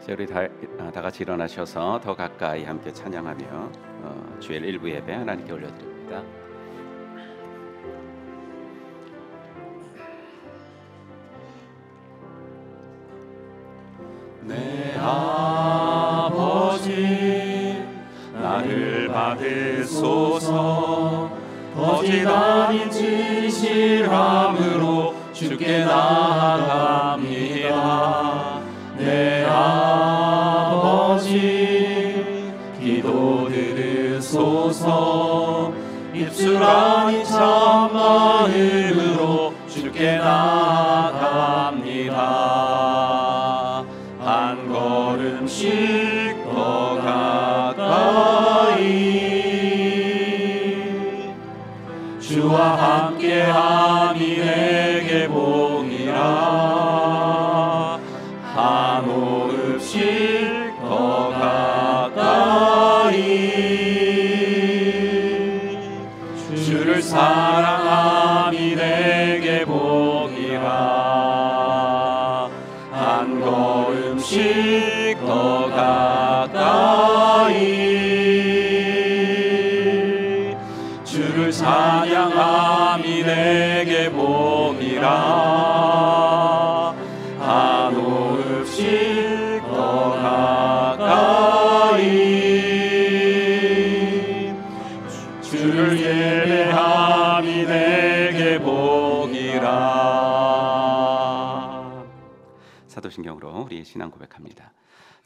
이제 우리 다 같이 일어나셔서 더 가까이 함께 찬양하며 주일 일부 예배 하나님께 올려드립니다. 내 아버지 나를 받으소서. 거짓 아닌 진실함으로 주께 나아갑니다. 내 아버지 기도 들으소서. 입술 아닌 참마음으로 주께 나아갑니다. 한 걸음씩 더 가까이 주와 함께함이 내게 복이라. 한 호흡씩 더 가까이 주를 사랑함이 내게 복이라. 한 걸음씩 더 가까이 주를 찬양함이 내게 복이라. 한 호흡씩 더 가까이 주를 예배함이 내게 복이라. 사도신경으로 우리 신앙 고백합니다.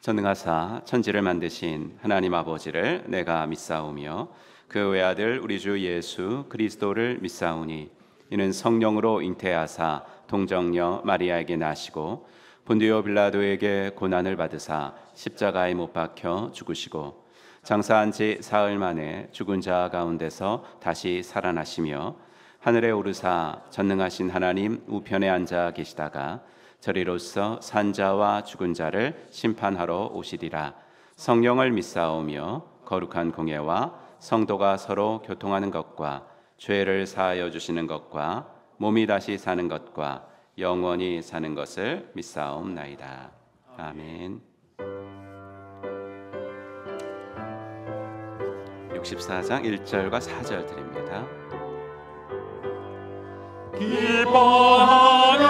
전능하사 천지를 만드신 하나님 아버지를 내가 믿사오며 그 외아들 우리 주 예수 그리스도를 믿사오니 이는 성령으로 잉태하사 동정녀 마리아에게 나시고 본디오 빌라도에게 고난을 받으사 십자가에 못 박혀 죽으시고 장사한 지 사흘 만에 죽은 자 가운데서 다시 살아나시며 하늘에 오르사 전능하신 하나님 우편에 앉아 계시다가 저리로서 산자와 죽은 자를 심판하러 오시리라. 성령을 믿사오며 거룩한 공예와 성도가 서로 교통하는 것과 죄를 사하여 주시는 것과 몸이 다시 사는 것과 영원히 사는 것을 믿사옵나이다. 아멘. 64장 1절과 4절 드립니다. 기뻐하며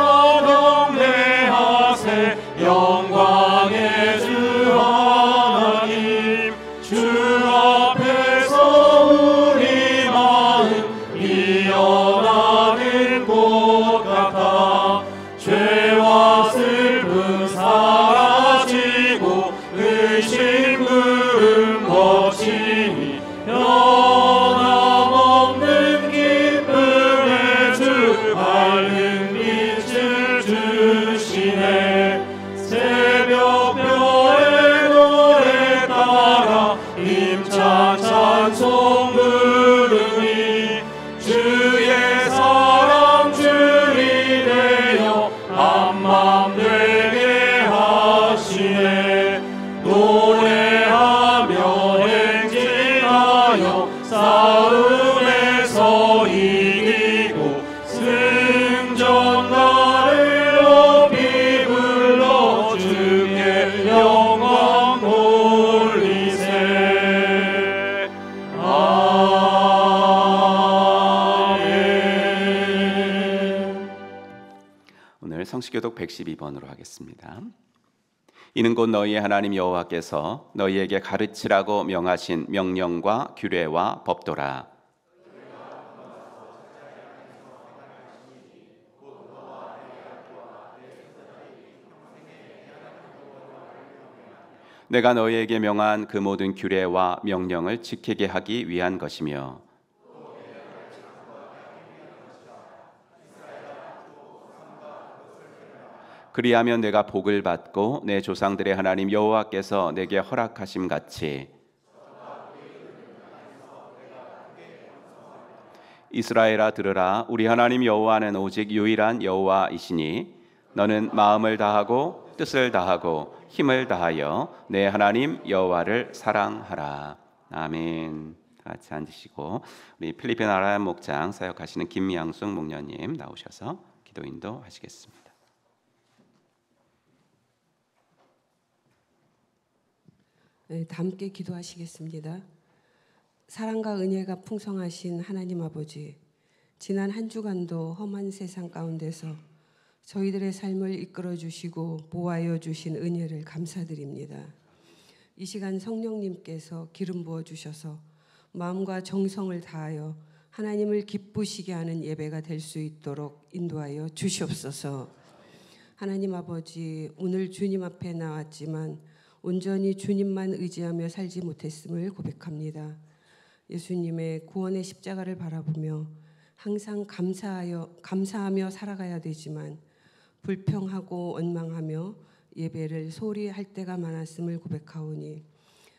경배하세 영광의 주 하나님. 주 앞에서 우리 마음 이어나는 곳 같아. 죄와 슬픔 사라지고 의심 구름 거치니 변함없는 기쁨의 주 밝은 빛을 주시네. 새벽별의 노래 따라 힘찬 찬송 부르니 주의 사랑 주리 되어 한맘 되게 하시네. 노래하며 행진하여 싸움에서 이기고 승전가를 높이 불러 주께 영광 돌리세. 아멘. 오늘 성시교독 112번으로 하겠습니다. 이는 곧 너희의 하나님 여호와께서 너희에게 가르치라고 명하신 명령과 규례와 법도라. 내가 너희에게 명한 그 모든 규례와 명령을 지키게 하기 위한 것이며 그리하면 내가 복을 받고 내 조상들의 하나님 여호와께서 내게 허락하심 같이 이스라엘아 들으라. 우리 하나님 여호와는 오직 유일한 여호와이시니 너는 마음을 다하고 뜻을 다하고 힘을 다하여 내 하나님 여호와를 사랑하라. 아멘. 다 같이 앉으시고 우리 필리핀 아라얀 목장 사역하시는 김양숙 목녀님 나오셔서 기도 인도하시겠습니다. 다 함께 기도하시겠습니다. 사랑과 은혜가 풍성하신 하나님 아버지, 지난 한 주간도 험한 세상 가운데서 저희들의 삶을 이끌어 주시고 보호하여 주신 은혜를 감사드립니다. 이 시간 성령님께서 기름 부어 주셔서 마음과 정성을 다하여 하나님을 기쁘시게 하는 예배가 될 수 있도록 인도하여 주시옵소서. 하나님 아버지, 오늘 주님 앞에 나왔지만 온전히 주님만 의지하며 살지 못했음을 고백합니다. 예수님의 구원의 십자가를 바라보며 항상 감사하며 살아가야 되지만 불평하고 원망하며 예배를 소홀히 할 때가 많았음을 고백하오니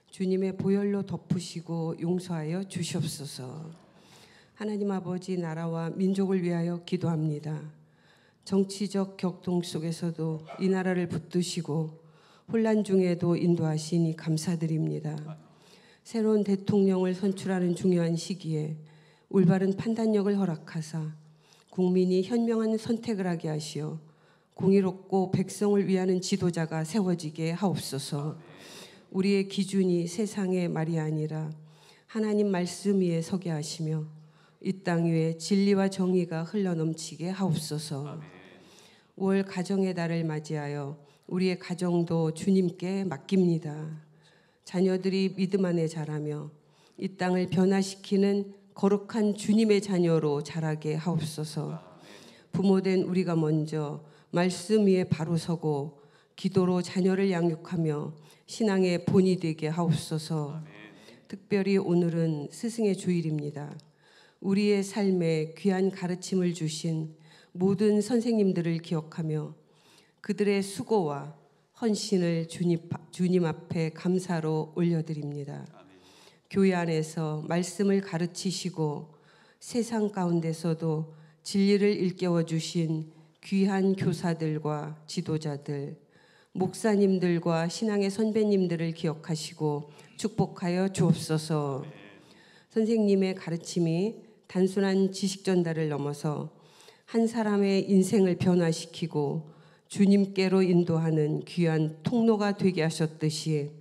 주님의 보혈로 덮으시고 용서하여 주시옵소서. 하나님 아버지, 나라와 민족을 위하여 기도합니다. 정치적 격동 속에서도 이 나라를 붙드시고 혼란 중에도 인도하시니 감사드립니다. 새로운 대통령을 선출하는 중요한 시기에 올바른 판단력을 허락하사 국민이 현명한 선택을 하게 하시어 공의롭고 백성을 위하는 지도자가 세워지게 하옵소서. 우리의 기준이 세상의 말이 아니라 하나님 말씀 위에 서게 하시며 이 땅 위에 진리와 정의가 흘러넘치게 하옵소서. 5월 가정의 달을 맞이하여 우리의 가정도 주님께 맡깁니다. 자녀들이 믿음 안에 자라며 이 땅을 변화시키는 거룩한 주님의 자녀로 자라게 하옵소서. 부모된 우리가 먼저 말씀 위에 바로 서고 기도로 자녀를 양육하며 신앙의 본이 되게 하옵소서. 특별히 오늘은 스승의 주일입니다. 우리의 삶에 귀한 가르침을 주신 모든 선생님들을 기억하며 그들의 수고와 헌신을 주님 앞에 감사로 올려드립니다. 교회 안에서 말씀을 가르치시고 세상 가운데서도 진리를 일깨워 주신 귀한 교사들과 지도자들, 목사님들과 신앙의 선배님들을 기억하시고 축복하여 주옵소서. 선생님의 가르침이 단순한 지식 전달을 넘어서 한 사람의 인생을 변화시키고 주님께로 인도하는 귀한 통로가 되게 하셨듯이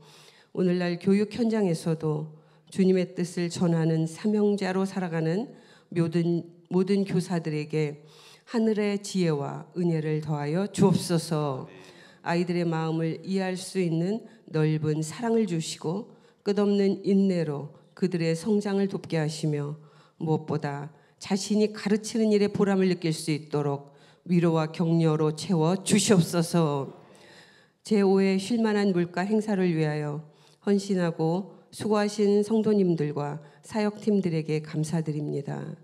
오늘날 교육 현장에서도 주님의 뜻을 전하는 사명자로 살아가는 모든 교사들에게 하늘의 지혜와 은혜를 더하여 주옵소서. 아이들의 마음을 이해할 수 있는 넓은 사랑을 주시고 끝없는 인내로 그들의 성장을 돕게 하시며 무엇보다 자신이 가르치는 일에 보람을 느낄 수 있도록 위로와 격려로 채워 주시옵소서. 제5회 쉴만한 물가 행사를 위하여 헌신하고 수고하신 성도님들과 사역팀들에게 감사드립니다.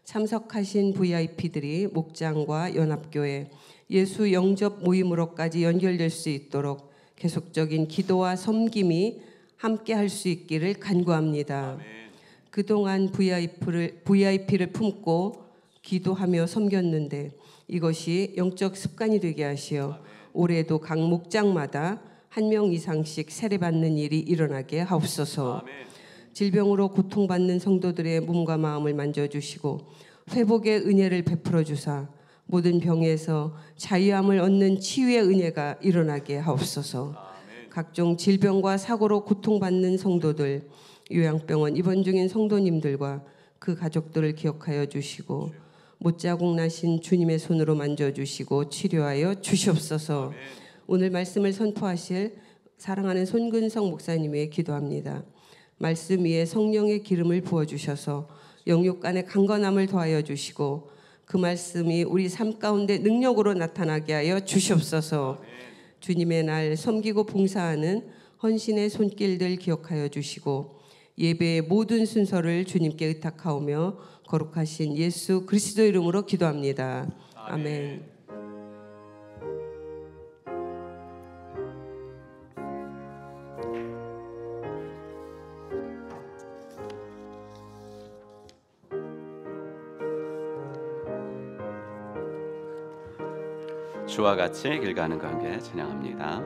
참석하신 VIP들이 목장과 연합교회, 예수 영접 모임으로까지 연결될 수 있도록 계속적인 기도와 섬김이 함께 할 수 있기를 간구합니다. 그동안 VIP를 품고 기도하며 섬겼는데 이것이 영적 습관이 되게 하시어 올해도 각 목장마다 한 명 이상씩 세례받는 일이 일어나게 하옵소서. 질병으로 고통받는 성도들의 몸과 마음을 만져주시고 회복의 은혜를 베풀어 주사 모든 병에서 자유함을 얻는 치유의 은혜가 일어나게 하옵소서. 각종 질병과 사고로 고통받는 성도들, 요양병원 입원 중인 성도님들과 그 가족들을 기억하여 주시고 못자국 나신 주님의 손으로 만져주시고 치료하여 주시옵소서. 오늘 말씀을 선포하실 사랑하는 손근성 목사님의 기도합니다. 말씀 위에 성령의 기름을 부어주셔서 영육 간의 강건함을 더하여 주시고 그 말씀이 우리 삶 가운데 능력으로 나타나게 하여 주시옵소서. 주님의 날 섬기고 봉사하는 헌신의 손길들 기억하여 주시고 예배의 모든 순서를 주님께 의탁하오며 거룩하신 예수 그리스도 이름으로 기도합니다. 아멘. 주와 같이 길 가는 것 함께 찬양합니다.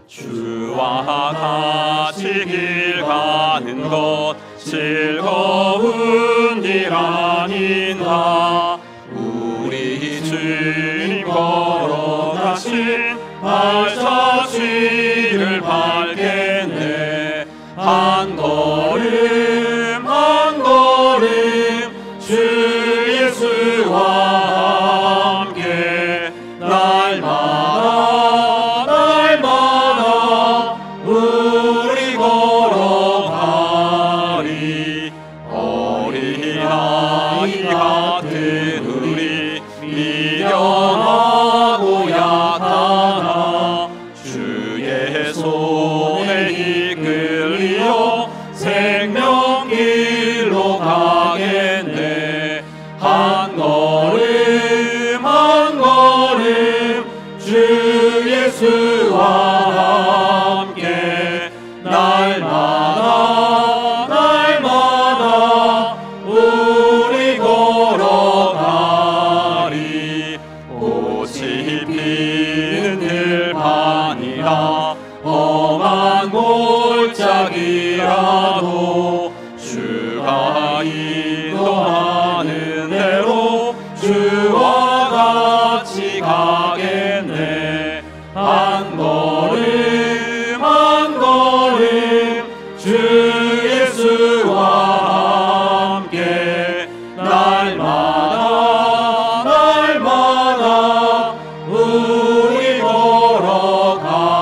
주와 같이 길 가는 것 즐거운 일 아닌가. 우리 주님 걸어가신 발자취를 밟겠네. 걸음 주 예수와 함께 날마다 날마다 우리 걸어가리. 꽃이 피는 들판이라 험한 골짜기라도 주가 인도하는 대로 주와 같이 가겠네. 한 걸음 한 걸음 주 예수와 함께 날마다 날마다 우리 걸어가리.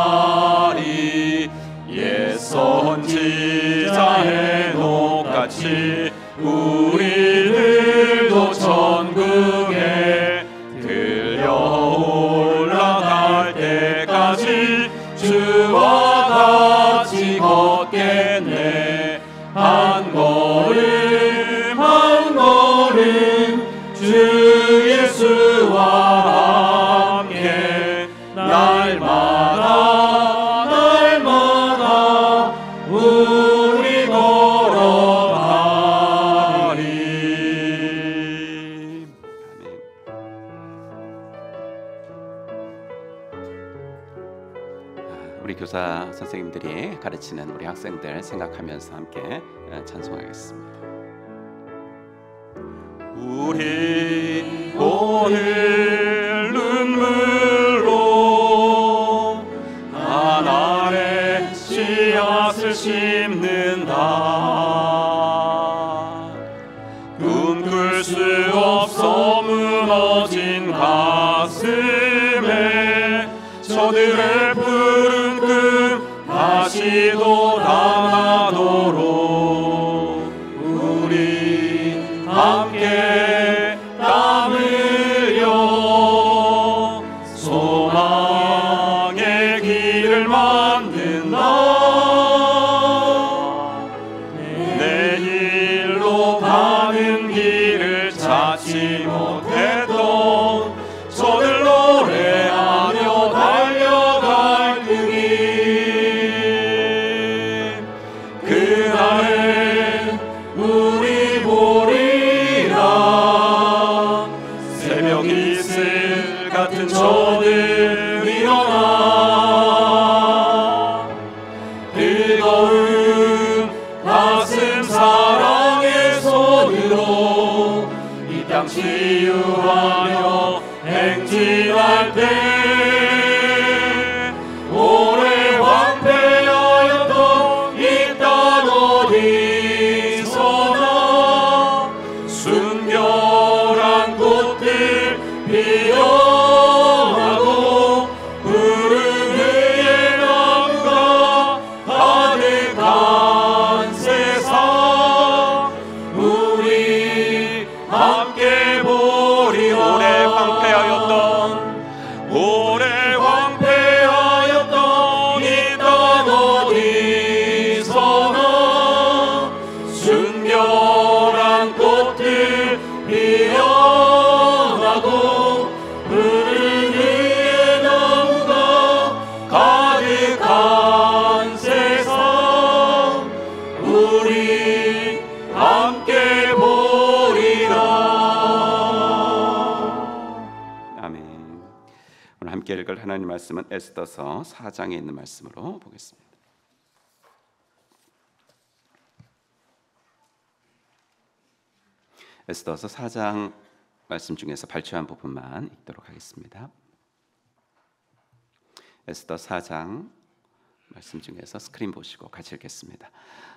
옛 선지자 해녹같이 우리들도 천국에 들려 올라갈 때까지 주와 같이 걷겠네. 한 걸음 한 걸음 주 예수와 함께 날마다 날마다 우리 걸어가리. 아멘. 우리 교사 선생님들이 가르치는 우리 학생들 생각하면서 함께 찬송하겠습니다. 우리 오늘 눈물로 하나의 씨앗을 심는다. 꿈꿀 수 없어 무너진 가슴에 저들의 푸른 꿈 다시 돋아나도록 우리 함께 땀 흘려 소망의 길을 만든다. 내일로 가는 길을 찾지 못했던 저들 노래하며 달려갈 그 길, 그날에 우리 보리라. 새벽 이슬 같은 저들 일어나 뜨거운 가슴 사랑의 손으로 이 땅 치유하며 행진할 때 오래 황폐하였던 이 땅 어디서나 순결한 꽃들 피어나고 푸른 의의 나무가 가득한 세상 우리 함께 보리. 오래 황폐하였던 이 땅 어디서나 순결한 꽃들 피어나고 푸른 의의 나무가 가득한 세상 우리 함께 보리라. 아멘. 오늘 함께 읽을 하나님 말씀은 에스더서 4장에 있는 말씀으로 보겠습니다. 에스더서 4장 말씀 중에서 발췌한 부분만 읽도록 하겠습니다. 에스더 4장 말씀 중에서 스크린 보시고 같이 읽겠습니다.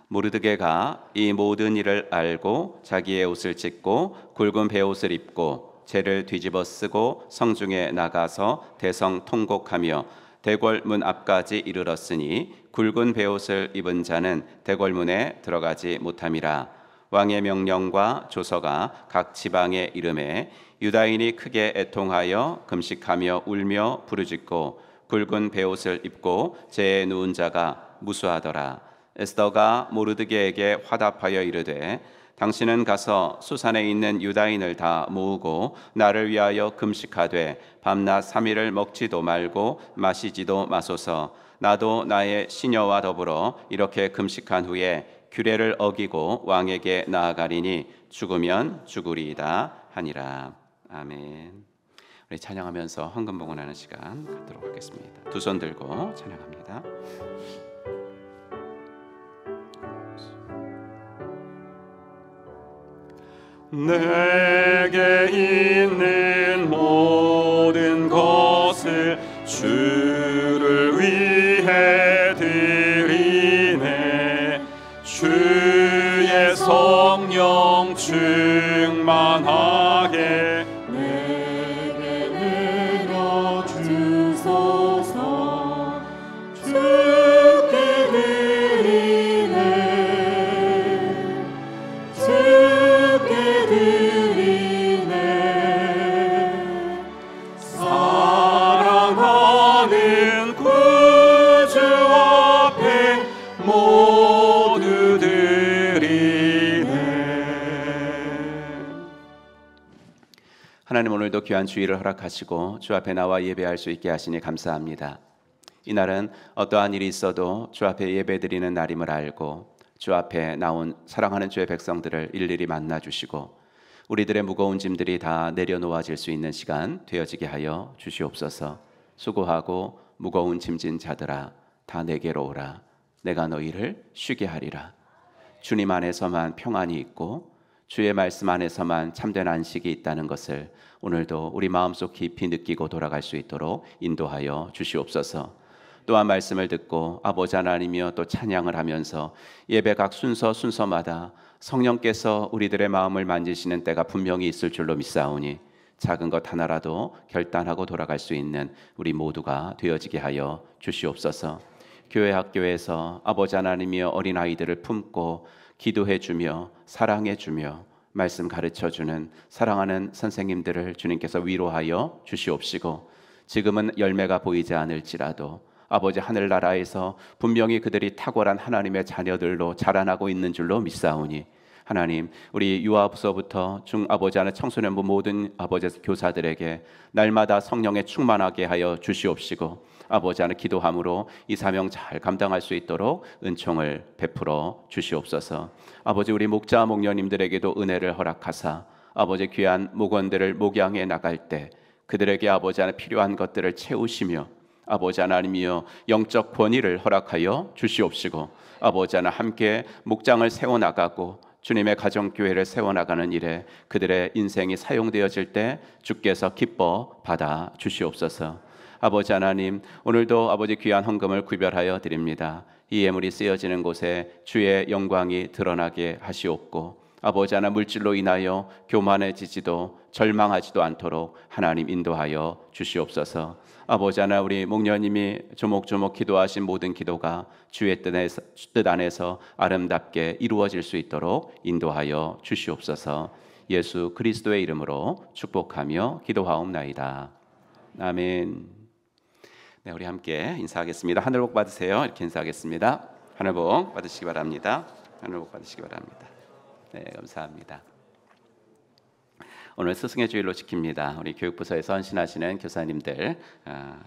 모르드게가 이 모든 일을 알고 자기의 옷을 찢고 굵은 베옷을 입고 재를 뒤집어 쓰고 성중에 나가서 대성 통곡하며 대궐문 앞까지 이르렀으니 굵은 베옷을 입은 자는 대궐문에 들어가지 못함이라. 왕의 명령과 조서가 각 지방에 이름에 유다인이 크게 애통하여 금식하며 울며 부르짖고 굵은 베옷을 입고 재에 누운 자가 무수하더라. 에스더가 모르드게에게 화답하여 이르되 당신은 가서 수산에 있는 유다인을 다 모으고 나를 위하여 금식하되 밤낮 3일을 먹지도 말고 마시지도 마소서. 나도 나의 시녀와 더불어 이렇게 금식한 후에 규례를 어기고 왕에게 나아가리니 죽으면 죽으리이다 하니라. 아멘. 우리 찬양하면서 헌금 봉헌하는 시간 갖도록 하겠습니다. 두 손 들고 찬양합니다. 내게 있는 모든 것을 주를 위해 드리네. 주의 성령 충만하게 내게 내려 주소서. 주께 드리네. 주께 드리네. 사랑하는 구주 앞에 모두 드리네. 하나님, 오늘도 귀한 주일을 허락하시고 주 앞에 나와 예배할 수 있게 하시니 감사합니다. 이날은 어떠한 일이 있어도 주 앞에 예배드리는 날임을 알고 주 앞에 나온 사랑하는 주의 백성들을 일일이 만나주시고 우리들의 무거운 짐들이 다 내려놓아질 수 있는 시간 되어지게 하여 주시옵소서. 수고하고 무거운 짐진 자들아, 다 내게로 오라. 내가 너희를 쉬게 하리라. 주님 안에서만 평안이 있고 주의 말씀 안에서만 참된 안식이 있다는 것을 오늘도 우리 마음속 깊이 느끼고 돌아갈 수 있도록 인도하여 주시옵소서. 또한 말씀을 듣고 아버지 하나님이여 또 찬양을 하면서 예배 각 순서마다 성령께서 우리들의 마음을 만지시는 때가 분명히 있을 줄로 믿사오니 작은 것 하나라도 결단하고 돌아갈 수 있는 우리 모두가 되어지게 하여 주시옵소서. 교회 학교에서 아버지 하나님이여 어린아이들을 품고 기도해주며 사랑해주며 말씀 가르쳐주는 사랑하는 선생님들을 주님께서 위로하여 주시옵시고 지금은 열매가 보이지 않을지라도 아버지 하늘나라에서 분명히 그들이 탁월한 하나님의 자녀들로 자라나고 있는 줄로 믿사오니 하나님, 우리 유아부서부터 중아버지 하는 청소년부 모든 아버지 교사들에게 날마다 성령에 충만하게 하여 주시옵시고 아버지 하는 기도함으로 이 사명 잘 감당할 수 있도록 은총을 베풀어 주시옵소서. 아버지, 우리 목자 목녀님들에게도 은혜를 허락하사 아버지 귀한 목원들을 목양해 나갈 때 그들에게 아버지 하나 필요한 것들을 채우시며 아버지 하나님이여 영적 권위를 허락하여 주시옵시고 아버지 하나 함께 목장을 세워나가고 주님의 가정교회를 세워나가는 일에 그들의 인생이 사용되어질 때 주께서 기뻐 받아 주시옵소서. 아버지 하나님, 오늘도 아버지 귀한 헌금을 구별하여 드립니다. 이 예물이 쓰여지는 곳에 주의 영광이 드러나게 하시옵고 아버지 하나 물질로 인하여 교만해지지도 절망하지도 않도록 하나님 인도하여 주시옵소서. 아버지 하나, 우리 목녀님이 조목조목 기도하신 모든 기도가 주의 뜻 안에서 아름답게 이루어질 수 있도록 인도하여 주시옵소서. 예수 그리스도의 이름으로 축복하며 기도하옵나이다. 아멘. 네, 우리 함께 인사하겠습니다. 하늘 복 받으세요. 이렇게 인사하겠습니다. 하늘 복 받으시기 바랍니다. 하늘 복 받으시기 바랍니다. 네, 감사합니다. 오늘 스승의 주일로 지킵니다. 우리 교육부서에서 헌신하시는 교사님들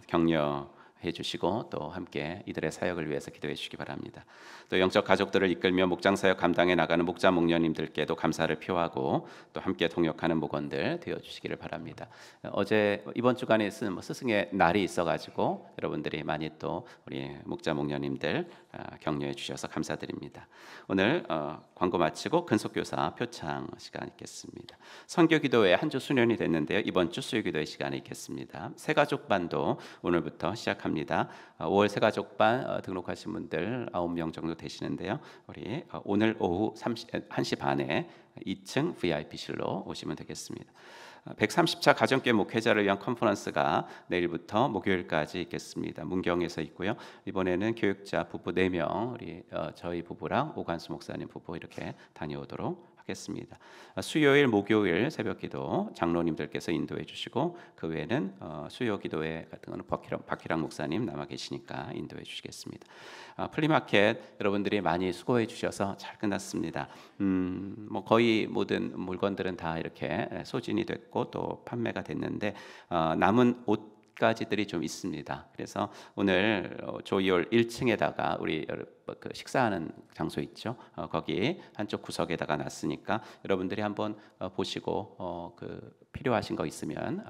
격려해 주시고 또 함께 이들의 사역을 위해서 기도해 주시기 바랍니다. 또 영적 가족들을 이끌며 목장 사역 감당해 나가는 목자 목녀님들께도 감사를 표하고 또 함께 동역하는 목원들 되어 주시기를 바랍니다. 어제 이번 주간에 스승의 날이 있어가지고 여러분들이 많이 또 우리 목자 목녀님들 격려해 주셔서 감사드립니다. 오늘 광고 마치고 근속교사 표창 시간 있겠습니다. 선교기도회 한 주 수련이 됐는데요. 이번 주 수요기도회 시간에 있겠습니다. 새가족반도 오늘부터 시작합니다. 5월 새가족반 등록하신 분들 9명 정도 되시는데요. 우리 오늘 오후 1시 반에 2층 VIP실로 오시면 되겠습니다. 130차 가정교회 목회자를 위한 컨퍼런스가 내일부터 목요일까지 있겠습니다. 문경에서 있고요. 이번에는 교육자 부부 4명, 우리 저희 부부랑 오관수 목사님 부부 이렇게 다녀오도록 하겠습니다. 수요일, 목요일 새벽기도 장로님들께서 인도해 주시고 그 외에는 수요 기도회 같은 거는 박희랑 목사님 남아 계시니까 인도해 주시겠습니다. 플리마켓 여러분들이 많이 수고해 주셔서 잘 끝났습니다. 뭐 거의 모든 물건들은 다 이렇게 소진이 됐고 또 판매가 됐는데 남은 옷가지들이 좀 있습니다. 그래서 오늘 조이올 1층에다가 우리 그 식사하는 장소 있죠. 거기 한쪽 구석에다가 놨으니까 여러분들이 한번 보시고 그 필요하신 거 있으면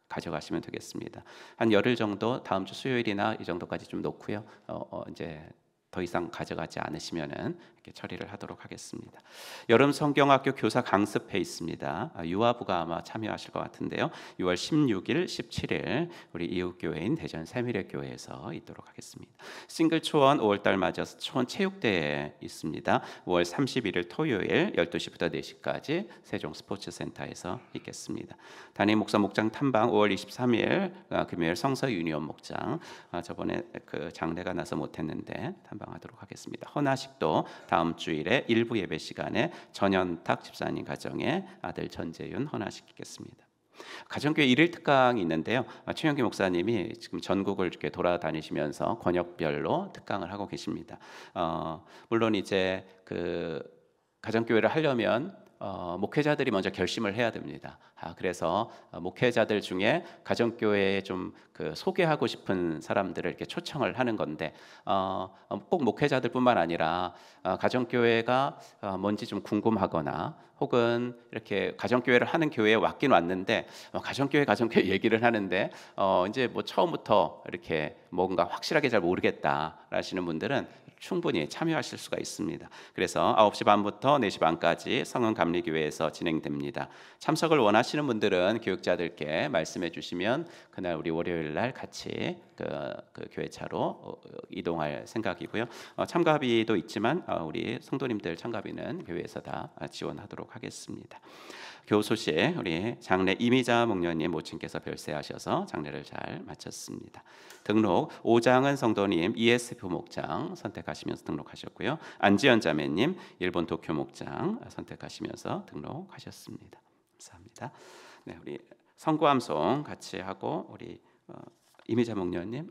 가져가시면 되겠습니다. 한 열흘 정도 다음 주 수요일이나 이 정도까지 좀 놓고요. 이제 더 이상 가져가지 않으시면은 이렇게 처리를 하도록 하겠습니다. 여름 성경학교 교사 강습회 있습니다. 유아부가 아마 참여하실 것 같은데요. 6월 16일, 17일 우리 이웃교회인 대전 세미래교회에서 있도록 하겠습니다. 싱글 초원 5월달 맞아서 초원 체육대회 있습니다. 5월 31일 토요일 12시부터 4시까지 세종 스포츠센터에서 있겠습니다. 담임 목사 목장 탐방 5월 23일 금요일 성서 유니온 목장 저번에 그 장례가 나서 못했는데 탐방하도록 하겠습니다. 헌화식도 다음 주일에 일부 예배 시간에 전현탁 집사님 가정의 아들 전재윤 헌화식 있겠습니다. 가정교회 1일 특강이 있는데요. 최영기 목사님이 지금 전국을 이렇게 돌아다니시면서 권역별로 특강을 하고 계십니다. 물론 이제 그 가정교회를 하려면 목회자들이 먼저 결심을 해야 됩니다. 그래서 목회자들 중에 가정교회에 좀 그 소개하고 싶은 사람들을 이렇게 초청을 하는 건데 꼭 목회자들뿐만 아니라 가정교회가 뭔지 좀 궁금하거나 혹은 이렇게 가정교회를 하는 교회에 왔긴 왔는데 가정교회 얘기를 하는데 이제 뭐 처음부터 이렇게 뭔가 확실하게 잘 모르겠다 하시는 분들은 충분히 참여하실 수가 있습니다. 그래서 9시 반부터 4시 반까지 성은감리교회에서 진행됩니다. 참석을 원하시는 분들은 교육자들께 말씀해 주시면 그날 우리 월요일 날 같이 그 교회차로 이동할 생각이고요. 참가비도 있지만 우리 성도님들 참가비는 교회에서 다 지원하도록 하겠습니다. 교소식 우리 장례 이미자 목녀님 모친께서 별세하셔서 장례를 잘 마쳤습니다. 등록 오장은 성도님 ESF 목장 선택하시면서 등록하셨고요. 안지연 자매님 일본 도쿄 목장 선택하시면서 등록하셨습니다. 감사합니다. 네, 우리 성구암송 같이 하고 우리 이미자 목녀님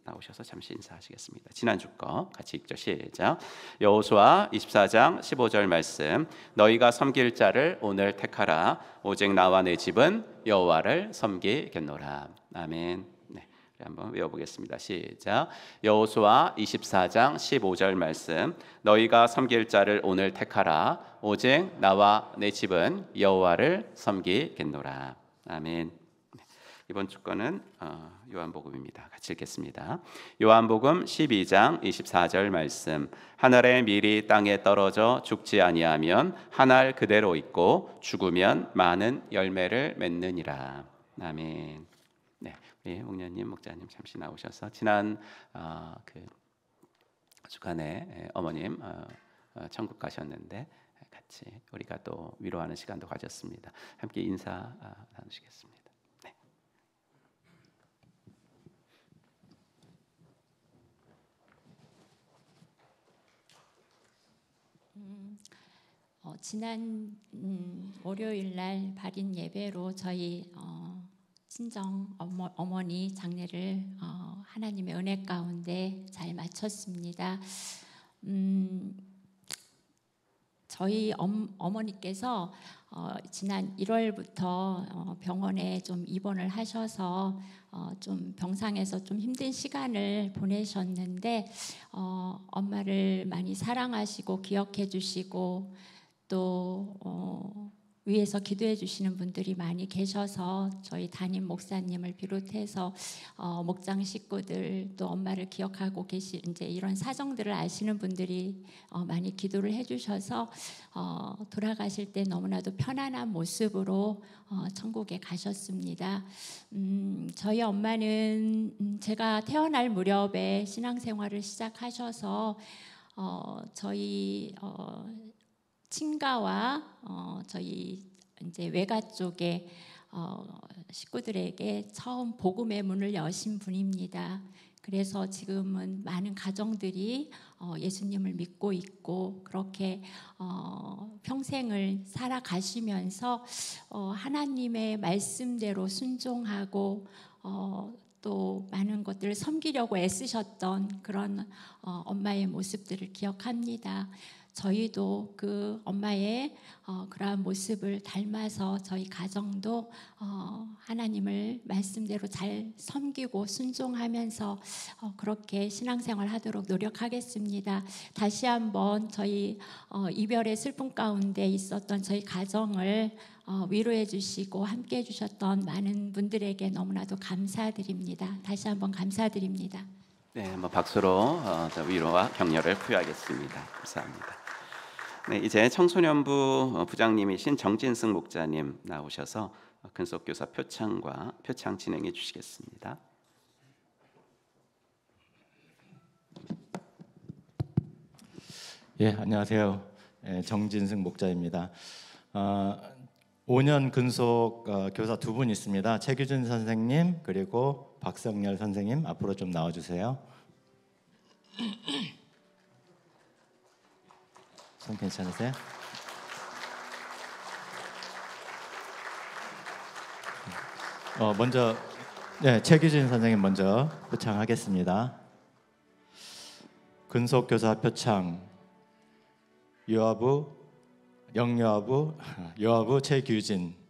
나오셔서 잠시 인사하시겠습니다. 지난주 거 같이 읽죠. 시작. 여호수아 24장 15절 말씀. 너희가 섬길 자를 오늘 택하라. 오직 나와 내 집은 여호와를 섬기겠노라. 아멘. 네, 한번 외워보겠습니다. 시작. 여호수아 24장 15절 말씀. 너희가 섬길 자를 오늘 택하라. 오직 나와 내 집은 여호와를 섬기겠노라. 아멘. 이번 주거는 요한복음입니다. 같이 읽겠습니다. 요한복음 12장 24절 말씀. 하늘의 밀이 땅에 떨어져 죽지 아니하면 한 알 그대로 있고 죽으면 많은 열매를 맺느니라. 아멘. 네, 우리 목녀님, 목자님 잠시 나오셔서 지난 그 주간에 어머님 천국 가셨는데 같이 우리가 또 위로하는 시간도 가졌습니다. 함께 인사 나누시겠습니다. 지난 월요일 날 발인 예배로 저희 친정 어머니 장례를 하나님의 은혜 가운데 잘 마쳤습니다. 저희 어머니께서 지난 1월부터 병원에 좀 입원을 하셔서 좀 병상에서 좀 힘든 시간을 보내셨는데 엄마를 많이 사랑하시고 기억해 주시고 또 위에서 기도해 주시는 분들이 많이 계셔서 저희 담임 목사님을 비롯해서 목장 식구들 또 엄마를 기억하고 계신 이제 이런 사정들을 아시는 분들이 많이 기도를 해주셔서 돌아가실 때 너무나도 편안한 모습으로 천국에 가셨습니다. 저희 엄마는 제가 태어날 무렵에 신앙생활을 시작하셔서 저희 친가와 저희 이제 외가 쪽에 식구들에게 처음 복음의 문을 여신 분입니다. 그래서 지금은 많은 가정들이 예수님을 믿고 있고 그렇게 평생을 살아가시면서 하나님의 말씀대로 순종하고 또 많은 것들을 섬기려고 애쓰셨던 그런 엄마의 모습들을 기억합니다. 저희도 그 엄마의 그러한 모습을 닮아서 저희 가정도 하나님을 말씀대로 잘 섬기고 순종하면서 그렇게 신앙생활 하도록 노력하겠습니다. 다시 한번 저희 이별의 슬픔 가운데 있었던 저희 가정을 위로해 주시고 함께 해 주셨던 많은 분들에게 너무나도 감사드립니다. 다시 한번 감사드립니다. 네, 한번 박수로 위로와 격려를 표하겠습니다. 감사합니다. 네, 이제 청소년부 부장님이신 정진승 목사님 나오셔서 근속교사 표창 진행해 주시겠습니다. 예, 안녕하세요. 정진승 목자입니다. 5년 근속 교사 두 분 있습니다. 최규준 선생님 그리고 박성열 선생님 앞으로 좀 나와주세요. 손 괜찮으세요? 먼저 최규진 선생님 먼저 표창하겠습니다. 근속교사 표창 여아부 최규진.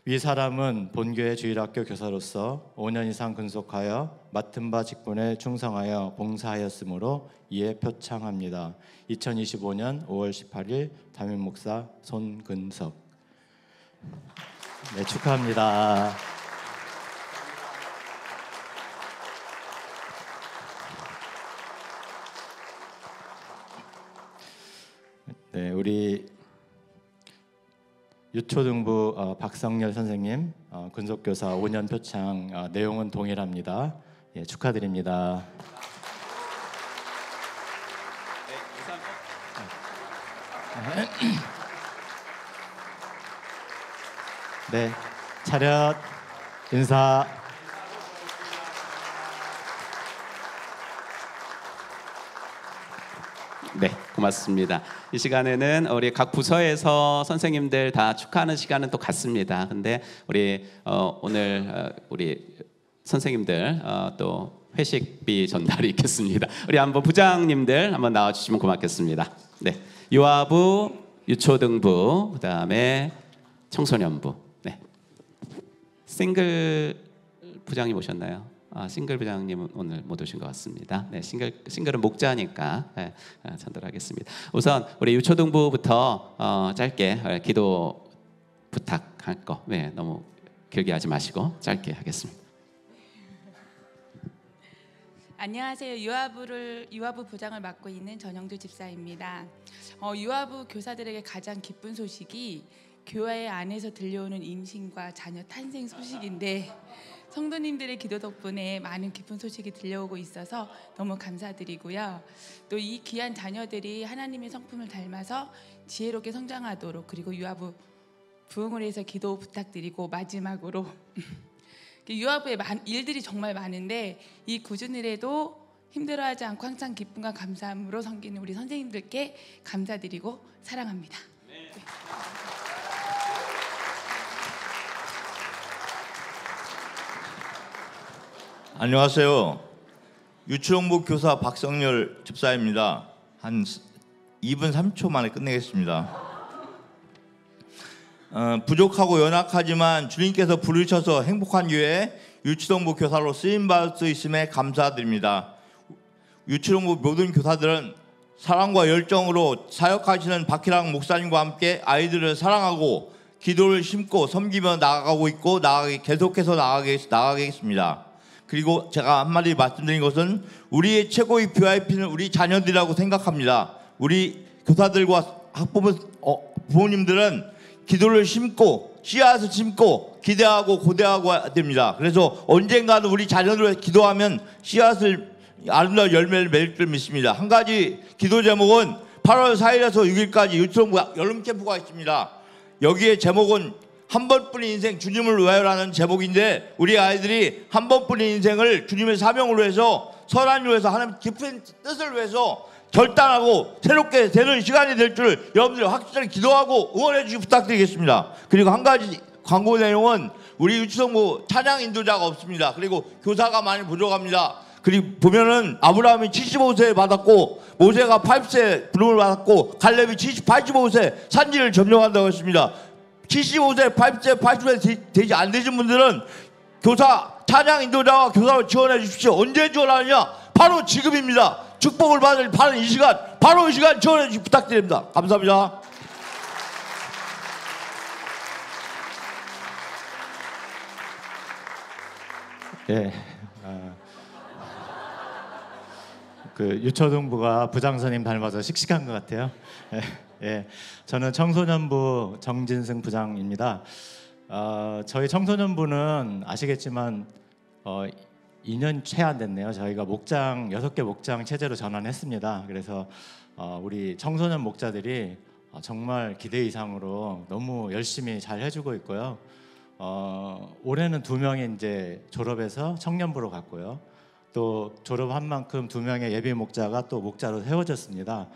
위 사람은 본교회 주일학교 교사로서 5년 이상 근속하여 맡은 바 직분에 충성하여 봉사하였으므로 이에 표창합니다. 2025년 5월 18일 담임 목사 손근석. 네, 축하합니다. 네, 우리 유초등부 박성열 선생님 근속교사 5년 표창 내용은 동일합니다. 예, 축하드립니다. 네, 차렷 인사. 네, 고맙습니다. 이 시간에는 우리 각 부서에서 선생님들 다 축하하는 시간은 또 같습니다. 근데 우리 오늘 우리 선생님들 또 회식비 전달이 있겠습니다. 우리 한번 부장님들 한번 나와주시면 고맙겠습니다. 네, 유아부, 유초등부, 그다음에 청소년부. 네, 싱글 부장님 오셨나요? 싱글 부장님은 오늘 못 오신 것 같습니다. 네, 싱글은 목자니까 전달하겠습니다. 우선 우리 유초등부부터 짧게 기도 부탁할 거, 너무 길게 하지 마시고 짧게 하겠습니다. 안녕하세요. 유아부 부장을 맡고 있는 전영주 집사입니다. 유아부 교사들에게 가장 기쁜 소식이 교회 안에서 들려오는 임신과 자녀 탄생 소식인데 성도님들의 기도 덕분에 많은 기쁜 소식이 들려오고 있어서 너무 감사드리고요. 또 이 귀한 자녀들이 하나님의 성품을 닮아서 지혜롭게 성장하도록, 그리고 유아부 부흥을 위해서 기도 부탁드리고, 마지막으로 유아부에 일들이 정말 많은데 이 굳은 일에도 힘들어하지 않고 항상 기쁨과 감사함으로 섬기는 우리 선생님들께 감사드리고 사랑합니다. 네. 안녕하세요. 유초등부 교사 박성열 집사입니다. 한 2분 3초 만에 끝내겠습니다. 부족하고 연약하지만 주님께서 부르셔서 행복한 교회 유초등부 교사로 쓰임받을 수 있음에 감사드립니다. 유초등부 모든 교사들은 사랑과 열정으로 사역하시는 박희랑 목사님과 함께 아이들을 사랑하고 기도를 심고 섬기며 나아가고 있고 계속해서 나아가겠습니다. 그리고 제가 한마디 말씀드린 것은 우리의 최고의 VIP는 우리 자녀들이라고 생각합니다. 우리 교사들과 부모님들은 기도를 심고 씨앗을 심고 기대하고 고대하고 됩니다. 그래서 언젠가는 우리 자녀들 기도하면 씨앗을 아름다운 열매를 맺을 줄 믿습니다. 한 가지 기도 제목은 8월 4일에서 6일까지 유초등부 여름 캠프가 있습니다. 여기에 제목은 한 번뿐인 인생 주님을 위하여라는 제목인데 우리 아이들이 한 번뿐인 인생을 주님의 사명으로 해서 선한 요에서 하나님 깊은 뜻을 위해서 결단하고 새롭게 되는 시간이 될 줄 여러분들이 확실히 기도하고 응원해 주시기 부탁드리겠습니다. 그리고 한 가지 광고 내용은 우리 유치성부 찬양 인도자가 없습니다. 그리고 교사가 많이 부족합니다. 그리고 보면은 아브라함이 75세 받았고 모세가 80세 부름을 받았고 갈렙이 85세 산지를 점령한다고 했습니다. 75세, 80세 되지 안 되신 분들은 교사 찬양 인도자와 교사로 지원해 주십시오. 언제 지원하느냐? 바로 지금입니다. 축복을 받을 바로 이 시간, 바로 이 시간 지원해 주시기 부탁드립니다. 감사합니다. 예. 그 유초등부가 부장선임 닮아서 씩씩한 것 같아요. 예. 저는 청소년부 정진승 부장입니다. 저희 청소년부는 아시겠지만 2년 채 안 됐네요. 저희가 목장 6개 목장 체제로 전환했습니다. 그래서 우리 청소년 목자들이 정말 기대 이상으로 너무 열심히 잘 해주고 있고요. 올해는 2명이 이제 졸업해서 청년부로 갔고요. 또 졸업한 만큼 2명의 예비 목자가 또 목자로 세워졌습니다.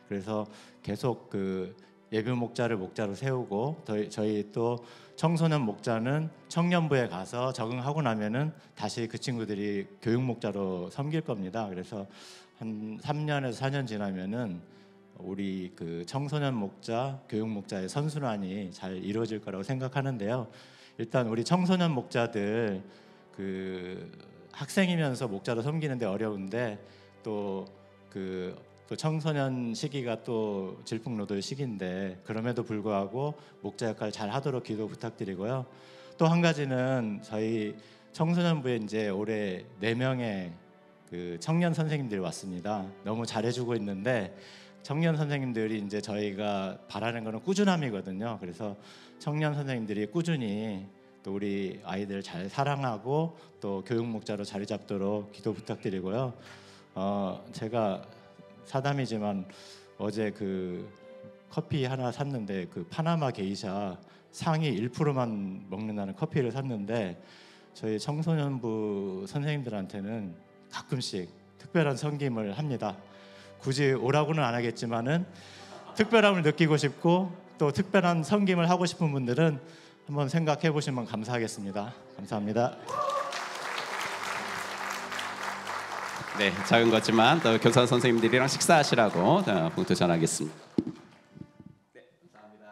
그래서 계속 그 예비 목자를 목자로 세우고 저희 또 청소년 목자는 청년부에 가서 적응하고 나면은 다시 그 친구들이 교육 목자로 섬길 겁니다. 그래서 한 3년에서 4년 지나면은 우리 그 청소년 목자, 교육 목자의 선순환이 잘 이루어질 거라고 생각하는데요. 일단 우리 청소년 목자들 그 학생이면서 목자로 섬기는데 어려운데 또 청소년 시기가 또 질풍노도의 시기인데 그럼에도 불구하고 목자 역할 잘 하도록 기도 부탁드리고요. 또 한 가지는 저희 청소년부에 이제 올해 4명의 그 청년 선생님들이 왔습니다. 너무 잘해주고 있는데 청년 선생님들이 이제 저희가 바라는 거는 꾸준함이거든요. 그래서 청년 선생님들이 꾸준히 또 우리 아이들 잘 사랑하고 또 교육 목자로 자리 잡도록 기도 부탁드리고요. 제가 사담이지만 어제 그 커피 하나 샀는데 그 파나마 게이샤 상위 1%만 먹는다는 커피를 샀는데 저희 청소년부 선생님들한테는 가끔씩 특별한 섬김을 합니다. 굳이 오라고는 안 하겠지만은 특별함을 느끼고 싶고 또 특별한 섬김을 하고 싶은 분들은 한번 생각해 보시면 감사하겠습니다. 감사합니다. 네, 작은 거지만 또 교사 선생님들이랑 식사하시라고 봉투 전하겠습니다. 네, 감사합니다.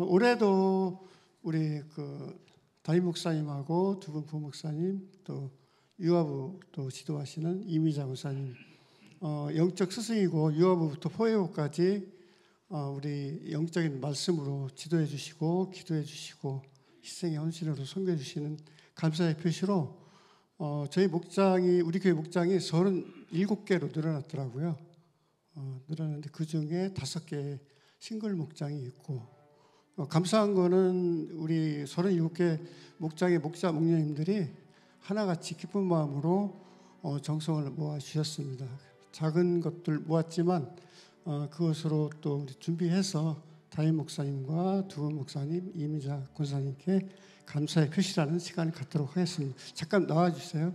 올해도 우리 그 담임 목사님하고 2분 부목사님 또 유아부 또 지도하시는 이미자 목사님 영적 스승이고 유아부부터 포회부까지 우리 영적인 말씀으로 지도해 주시고 기도해 주시고 희생의 헌신으로 섬겨 주시는 감사의 표시로 저희 목장이 우리 교회 목장이 37개로 늘어났더라고요. 늘어났는데 그 중에 5개의 싱글 목장이 있고 감사한 거는 우리 37개 목장의 목자 목녀님들이 하나같이 기쁜 마음으로 정성을 모아 주셨습니다. 작은 것들 모았지만 그것으로 또 우리 준비해서 담임 목사님과 2분 목사님, 이미자 권사님께 감사의 표시라는 시간을 갖도록 하겠습니다. 잠깐 나와 주세요.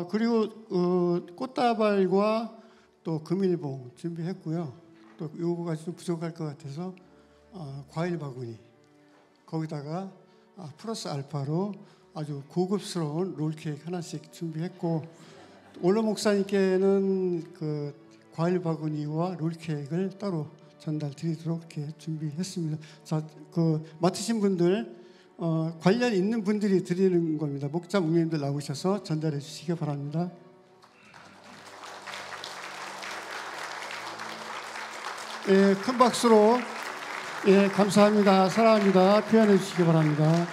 그리고 꽃다발과 또 금일봉 준비했고요. 또 요거가 좀 부족할 것 같아서 과일 바구니 거기다가 플러스 알파로 아주 고급스러운 롤케이크 하나씩 준비했고 올로 목사님께는 그 과일 바구니와 롤케이크를 따로 전달 드리도록 이렇게 준비했습니다. 자, 그 맡으신 분들 관련 있는 분들이 드리는 겁니다. 목자 목님들 나오셔서 전달해 주시기 바랍니다. 큰 박수로 예, 감사합니다. 사랑합니다. 표현해 주시기 바랍니다.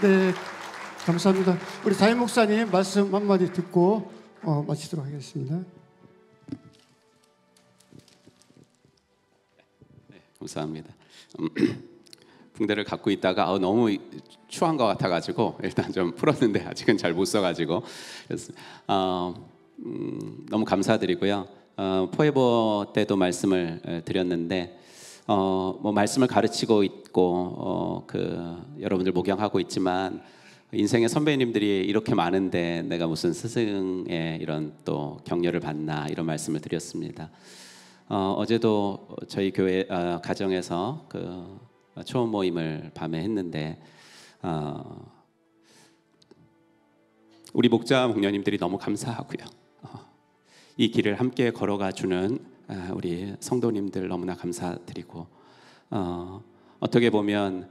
네, 감사합니다. 우리 담임 목사님 말씀 한마디 듣고 마치도록 하겠습니다. 감사합니다. 붕대를 갖고 있다가 너무 추한 것 같아가지고 일단 좀 풀었는데 아직은 잘 못 써가지고 너무 감사드리고요. 포에버 때도 말씀을 드렸는데 뭐 말씀을 가르치고 있고 여러분들 목양하고 있지만 인생의 선배님들이 이렇게 많은데 내가 무슨 스승의 이런 또 격려를 받나 이런 말씀을 드렸습니다. 어제도 저희 교회 가정에서 초원 모임을 밤에 했는데 우리 목자 목녀님들이 너무 감사하고요. 이 길을 함께 걸어가 주는 우리 성도님들 너무나 감사드리고 어떻게 보면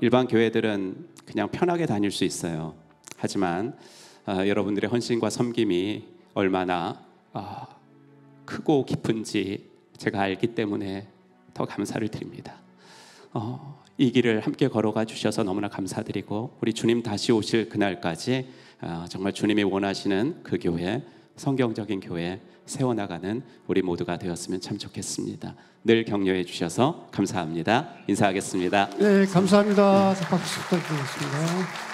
일반 교회들은 그냥 편하게 다닐 수 있어요. 하지만 여러분들의 헌신과 섬김이 얼마나 크고 깊은지 제가 알기 때문에 더 감사를 드립니다. 이 길을 함께 걸어가 주셔서 너무나 감사드리고 우리 주님 다시 오실 그날까지 정말 주님이 원하시는 그 교회, 성경적인 교회 세워나가는 우리 모두가 되었으면 참 좋겠습니다. 늘 격려해 주셔서 감사합니다. 인사하겠습니다. 네, 감사합니다. 박수 부탁드리겠습니다.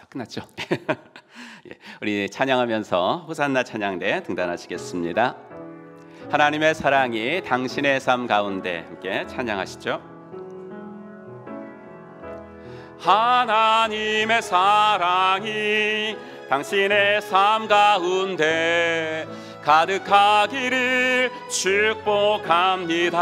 끝났죠? 예, 우리 찬양하면서 호산나 찬양대 등단하시겠습니다. 하나님의 사랑이 당신의 삶 가운데 함께 찬양하시죠. 하나님의 사랑이 당신의 삶 가운데 가득하기를 축복합니다.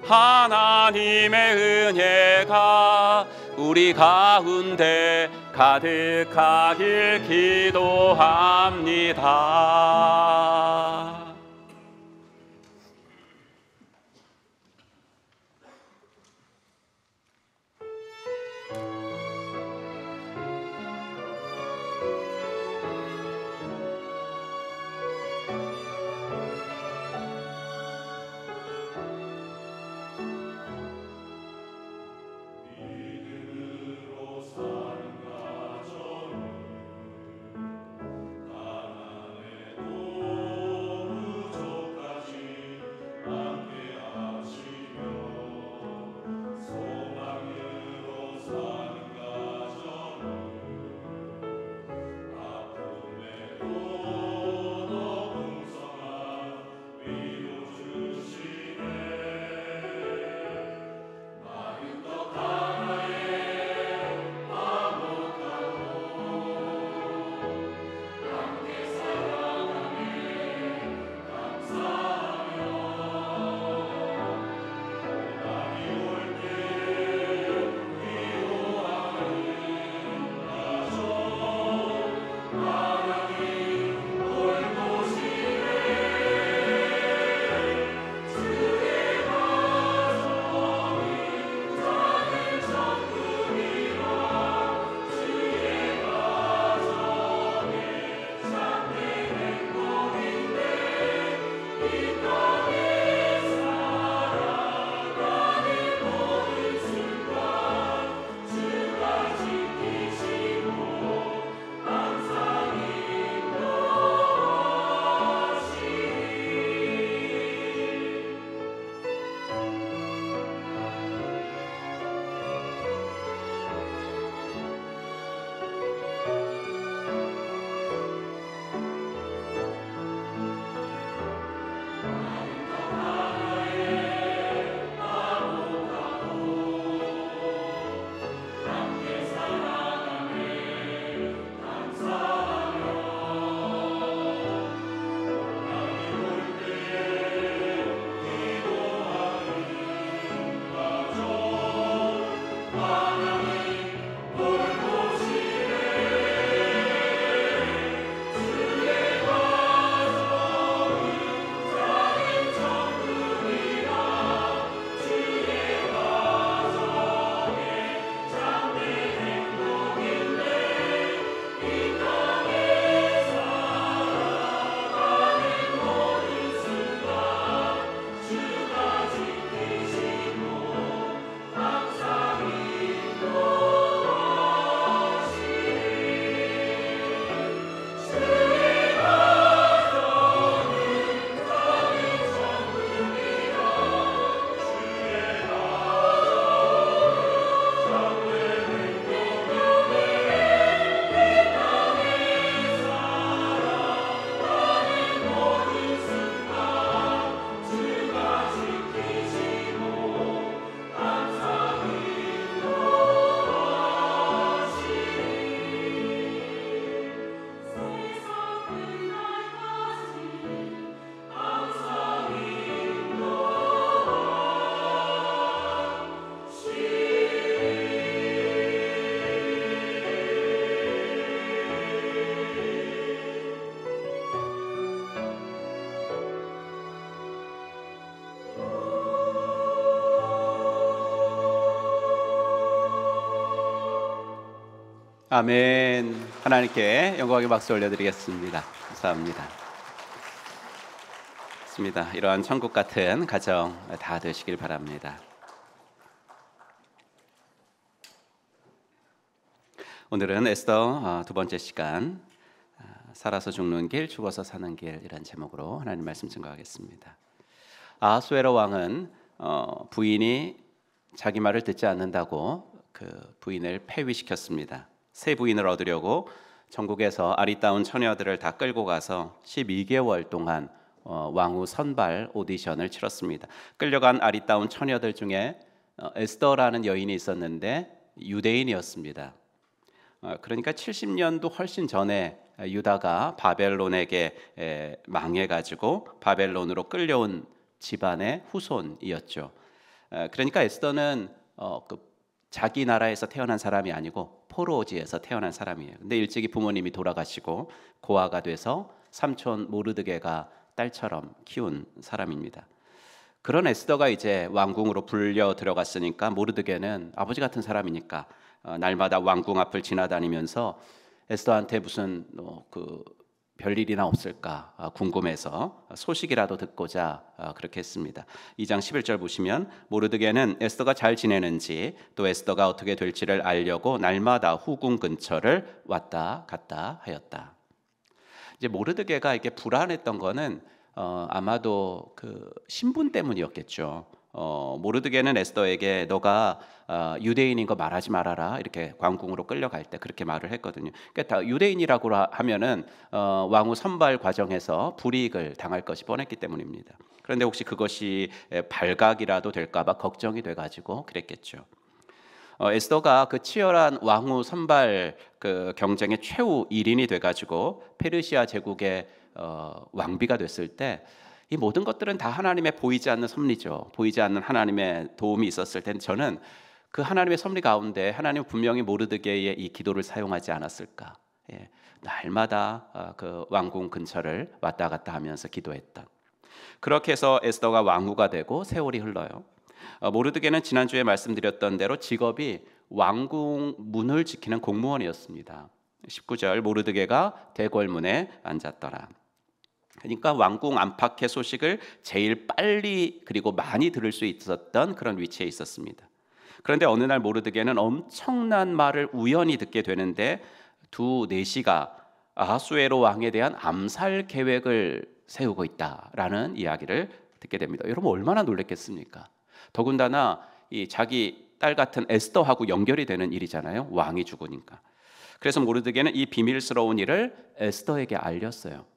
하나님의 은혜가 우리 가운데 가득하길 기도합니다. 가난해도 아멘. 하나님께 영광의 박수 올려드리겠습니다. 감사합니다. 좋습니다. 이러한 천국 같은 가정 다 되시길 바랍니다. 오늘은 에스더 두 번째 시간, 살아서 죽는 길, 죽어서 사는 길이라는 제목으로 하나님 말씀 증거하겠습니다. 아하수에로 왕은 부인이 자기 말을 듣지 않는다고 그 부인을 폐위시켰습니다. 새 부인을 얻으려고 전국에서 아리따운 처녀들을 다 끌고 가서 12개월 동안 왕후 선발 오디션을 치렀습니다. 끌려간 아리따운 처녀들 중에 에스더라는 여인이 있었는데 유대인이었습니다. 그러니까 70년도 훨씬 전에 유다가 바벨론에게 망해가지고 바벨론으로 끌려온 집안의 후손이었죠. 그러니까 에스더는 자기 나라에서 태어난 사람이 아니고 포로지에서 태어난 사람이에요. 근데 일찍이 부모님이 돌아가시고 고아가 돼서 삼촌 모르드게가 딸처럼 키운 사람입니다. 그런 에스더가 이제 왕궁으로 불려 들어갔으니까 모르드게는 아버지 같은 사람이니까 날마다 왕궁 앞을 지나다니면서 에스더한테 무슨 별일이나 없을까 궁금해서 소식이라도 듣고자 그렇게 했습니다. 2장 11절 보시면 모르드게는 에스더가 잘 지내는지 또 에스더가 어떻게 될지를 알려고 날마다 후궁 근처를 왔다 갔다 하였다. 이제 모르드게가 이렇게 불안했던 거는 아마도 그 신분 때문이었겠죠. 모르드게는 에스더에게 너가 유대인인 거 말하지 말아라 이렇게 왕궁으로 끌려갈 때 그렇게 말을 했거든요. 그러니까 다 유대인이라고 하면은 왕후 선발 과정에서 불이익을 당할 것이 뻔했기 때문입니다. 그런데 혹시 그것이 발각이라도 될까봐 걱정이 돼가지고 그랬겠죠. 에스더가 그 치열한 왕후 선발 그 경쟁의 최후 1인이 돼가지고 페르시아 제국의 왕비가 됐을 때 이 모든 것들은 다 하나님의 보이지 않는 섭리죠. 보이지 않는 하나님의 도움이 있었을 텐데 저는 그 하나님의 섭리 가운데 하나님 분명히 모르드게의 이 기도를 사용하지 않았을까. 날마다 그 왕궁 근처를 왔다 갔다 하면서 기도했다. 그렇게 해서 에스더가 왕후가 되고 세월이 흘러요. 모르드게는 지난주에 말씀드렸던 대로 직업이 왕궁 문을 지키는 공무원이었습니다. 19절 모르드게가 대궐문에 앉았더라. 그러니까 왕궁 안팎의 소식을 제일 빨리 그리고 많이 들을 수 있었던 그런 위치에 있었습니다. 그런데 어느 날 모르드게는 엄청난 말을 우연히 듣게 되는데 두 내시가 아하수에로 왕에 대한 암살 계획을 세우고 있다라는 이야기를 듣게 됩니다. 여러분 얼마나 놀랐겠습니까? 더군다나 이 자기 딸 같은 에스더하고 연결이 되는 일이잖아요. 왕이 죽으니까. 그래서 모르드게는 이 비밀스러운 일을 에스더에게 알렸어요.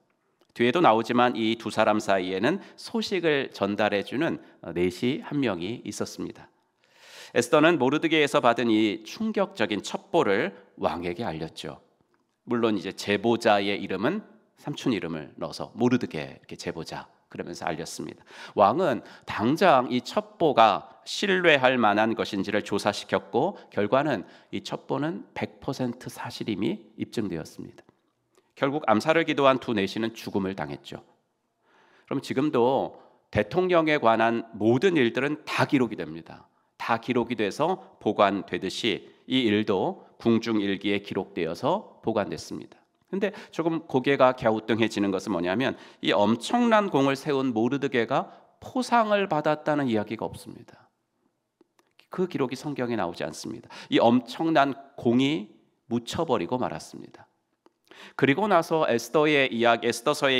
뒤에도 나오지만 이 두 사람 사이에는 소식을 전달해주는 내시 한 명이 있었습니다. 에스더는 모르드게에서 받은 이 충격적인 첩보를 왕에게 알렸죠. 물론 이제 제보자의 이름은 삼촌 이름을 넣어서 모르드게 이렇게 제보자 그러면서 알렸습니다. 왕은 당장 이 첩보가 신뢰할 만한 것인지를 조사시켰고 결과는 이 첩보는 100% 사실임이 입증되었습니다. 결국 암살을 기도한 두 내시는 죽음을 당했죠. 그럼 지금도 대통령에 관한 모든 일들은 다 기록이 됩니다. 다 기록이 돼서 보관되듯이 이 일도 궁중일기에 기록되어서 보관됐습니다. 근데 조금 고개가 갸우뚱해지는 것은 뭐냐면 이 엄청난 공을 세운 모르드게가 포상을 받았다는 이야기가 없습니다. 그 기록이 성경에 나오지 않습니다. 이 엄청난 공이 묻혀버리고 말았습니다. 그리고 나서 에스더서의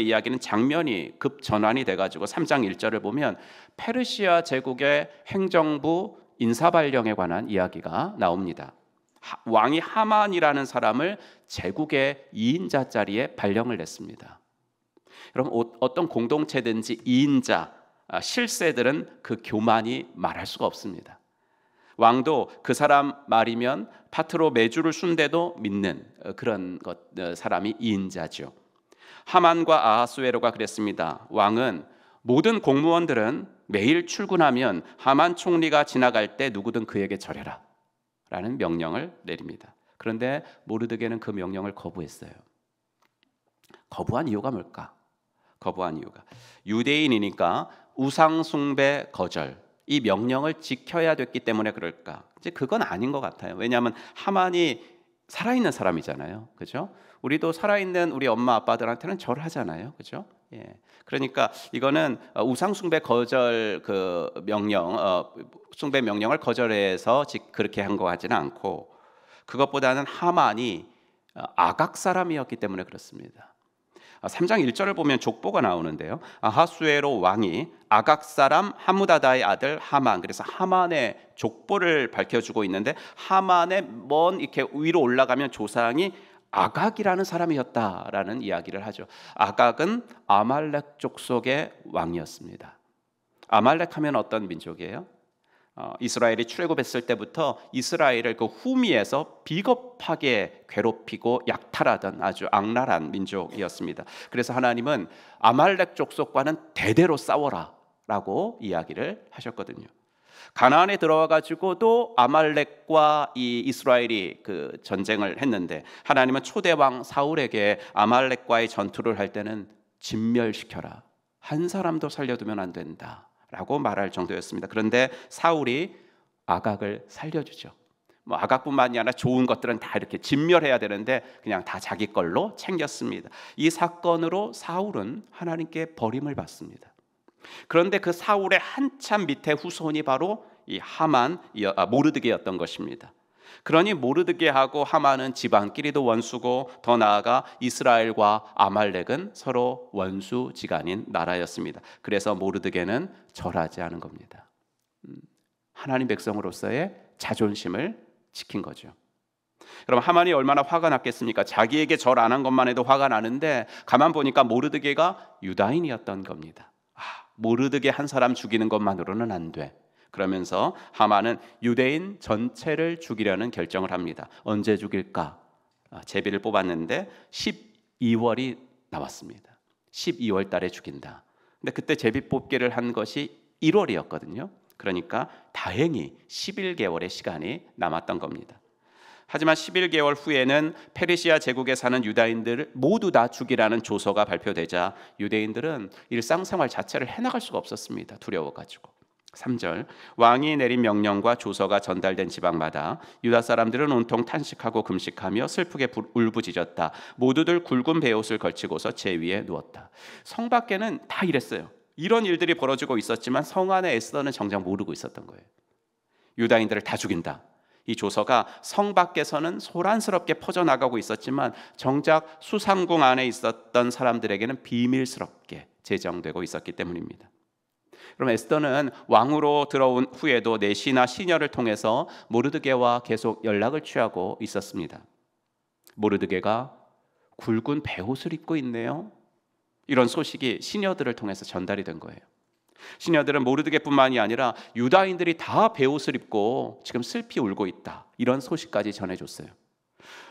이야기는 장면이 급전환이 돼가지고 3장 1절을 보면 페르시아 제국의 행정부 인사발령에 관한 이야기가 나옵니다. 왕이 하만이라는 사람을 제국의 2인자 자리에 발령을 냈습니다. 여러분 어떤 공동체든지 2인자 실세들은 그 교만이 말할 수가 없습니다. 왕도 그 사람 말이면 파트로 메주를 순대도 믿는 그런 사람이 2인자죠. 하만과 아하수에로가 그랬습니다. 왕은 모든 공무원들은 매일 출근하면 하만 총리가 지나갈 때 누구든 그에게 절해라 라는 명령을 내립니다. 그런데 모르드게는 그 명령을 거부했어요. 거부한 이유가 뭘까? 거부한 이유가 유대인이니까 우상 숭배 거절 이 명령을 지켜야 됐기 때문에 그럴까? 이제 그건 아닌 것 같아요. 왜냐하면 하만이 살아있는 사람이잖아요, 그죠? 우리도 살아있는 우리 엄마 아빠들한테는 절하잖아요, 그죠? 예. 그러니까 이거는 우상 숭배 거절 그 명령, 숭배 명령을 거절해서 그렇게 한 거 같지는 않고, 그것보다는 하만이 아각 사람이었기 때문에 그렇습니다. 3장 1절을 보면 족보가 나오는데요. 아하수에로 왕이 아각 사람 하무다다의 아들 하만, 그래서 하만의 족보를 밝혀주고 있는데, 하만의 먼 이렇게 위로 올라가면 조상이 아각이라는 사람이었다라는 이야기를 하죠. 아각은 아말렉 족속의 왕이었습니다. 아말렉 하면 어떤 민족이에요? 이스라엘이 출애굽했을 때부터 이스라엘을 그 후미에서 비겁하게 괴롭히고 약탈하던 아주 악랄한 민족이었습니다. 그래서 하나님은 아말렉 족속과는 대대로 싸워라 라고 이야기를 하셨거든요. 가나안에 들어와 가지고도 아말렉과 이 이스라엘이 그 전쟁을 했는데, 하나님은 초대왕 사울에게 아말렉과의 전투를 할 때는 진멸시켜라, 한 사람도 살려두면 안 된다 라고 말할 정도였습니다. 그런데 사울이 아각을 살려주죠. 뭐 아각뿐만이 아니라 좋은 것들은 다 이렇게 진멸해야 되는데 그냥 다 자기 걸로 챙겼습니다. 이 사건으로 사울은 하나님께 버림을 받습니다. 그런데 그 사울의 한참 밑에 후손이 바로 이 하만, 모르드게였던 것입니다. 그러니 모르드게하고 하만은 집안끼리도 원수고, 더 나아가 이스라엘과 아말렉은 서로 원수지간인 나라였습니다. 그래서 모르드게는 절하지 않은 겁니다. 하나님 백성으로서의 자존심을 지킨 거죠. 그럼 하만이 얼마나 화가 났겠습니까? 자기에게 절 안 한 것만 해도 화가 나는데, 가만 보니까 모르드게가 유다인이었던 겁니다. 모르드게 한 사람 죽이는 것만으로는 안 돼. 그러면서 하만은 유대인 전체를 죽이려는 결정을 합니다. 언제 죽일까? 제비를 뽑았는데 12월이 나왔습니다. 12월 달에 죽인다. 근데 그때 제비 뽑기를 한 것이 1월이었거든요. 그러니까 다행히 11개월의 시간이 남았던 겁니다. 하지만 11개월 후에는 페르시아 제국에 사는 유다인들을 모두 다 죽이라는 조서가 발표되자 유대인들은 일상생활 자체를 해나갈 수가 없었습니다. 두려워가지고. 3절, 왕이 내린 명령과 조서가 전달된 지방마다 유다 사람들은 온통 탄식하고 금식하며 슬프게 울부짖었다. 모두들 굵은 베옷을 걸치고서 제 위에 누웠다. 성 밖에는 다 이랬어요. 이런 일들이 벌어지고 있었지만 성 안에 에스더는 정작 모르고 있었던 거예요. 유다인들을 다 죽인다. 이 조서가 성 밖에서는 소란스럽게 퍼져나가고 있었지만 정작 수상궁 안에 있었던 사람들에게는 비밀스럽게 제정되고 있었기 때문입니다. 그럼 에스더는 왕으로 들어온 후에도 내시나 시녀를 통해서 모르드게와 계속 연락을 취하고 있었습니다. 모르드게가 굵은 베옷을 입고 있네요. 이런 소식이 시녀들을 통해서 전달이 된 거예요. 시녀들은 모르드게뿐만이 아니라 유다인들이 다 베옷을 입고 지금 슬피 울고 있다, 이런 소식까지 전해줬어요.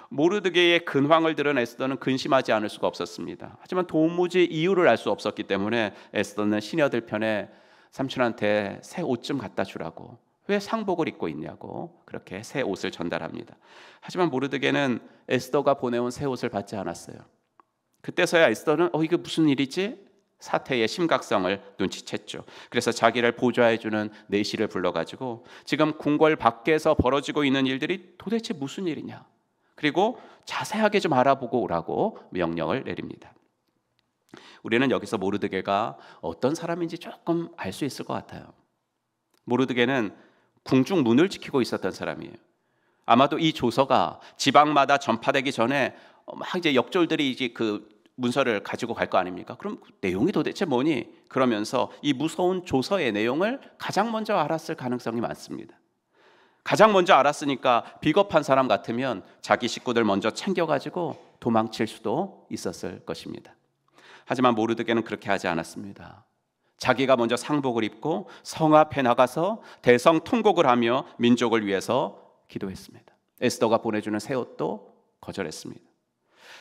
모르드게의 근황을 들은 에스더는 근심하지 않을 수가 없었습니다. 하지만 도무지 이유를 알 수 없었기 때문에 에스더는 시녀들 편에 삼촌한테 새 옷 좀 갖다 주라고, 왜 상복을 입고 있냐고 그렇게 새 옷을 전달합니다. 하지만 모르드게는 에스더가 보내온 새 옷을 받지 않았어요. 그때서야 에스더는 이게 무슨 일이지? 사태의 심각성을 눈치챘죠. 그래서 자기를 보좌해주는 내시를 불러가지고 지금 궁궐 밖에서 벌어지고 있는 일들이 도대체 무슨 일이냐, 그리고 자세하게 좀 알아보고 오라고 명령을 내립니다. 우리는 여기서 모르드게가 어떤 사람인지 조금 알 수 있을 것 같아요. 모르드게는 궁중 문을 지키고 있었던 사람이에요. 아마도 이 조서가 지방마다 전파되기 전에 막 이제 역졸들이 이제 그 문서를 가지고 갈 거 아닙니까? 그럼 내용이 도대체 뭐니? 그러면서 이 무서운 조서의 내용을 가장 먼저 알았을 가능성이 많습니다. 가장 먼저 알았으니까 비겁한 사람 같으면 자기 식구들 먼저 챙겨가지고 도망칠 수도 있었을 것입니다. 하지만 모르드게는 그렇게 하지 않았습니다. 자기가 먼저 상복을 입고 성 앞에 나가서 대성 통곡을 하며 민족을 위해서 기도했습니다. 에스더가 보내주는 새 옷도 거절했습니다.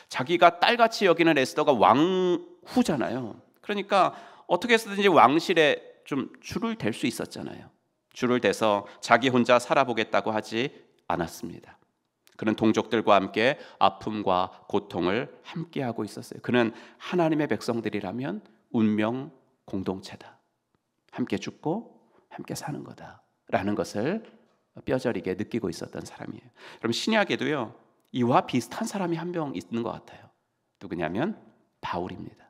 자기가 딸같이 여기는 에스더가 왕후잖아요. 그러니까 어떻게 해서든지 왕실에 좀 줄을 댈 수 있었잖아요. 줄을 대서 자기 혼자 살아보겠다고 하지 않았습니다. 그는 동족들과 함께 아픔과 고통을 함께하고 있었어요. 그는 하나님의 백성들이라면 운명 공동체다, 함께 죽고 함께 사는 거다라는 것을 뼈저리게 느끼고 있었던 사람이에요. 그럼 신약에도요, 이와 비슷한 사람이 한 명 있는 것 같아요. 누구냐면 바울입니다.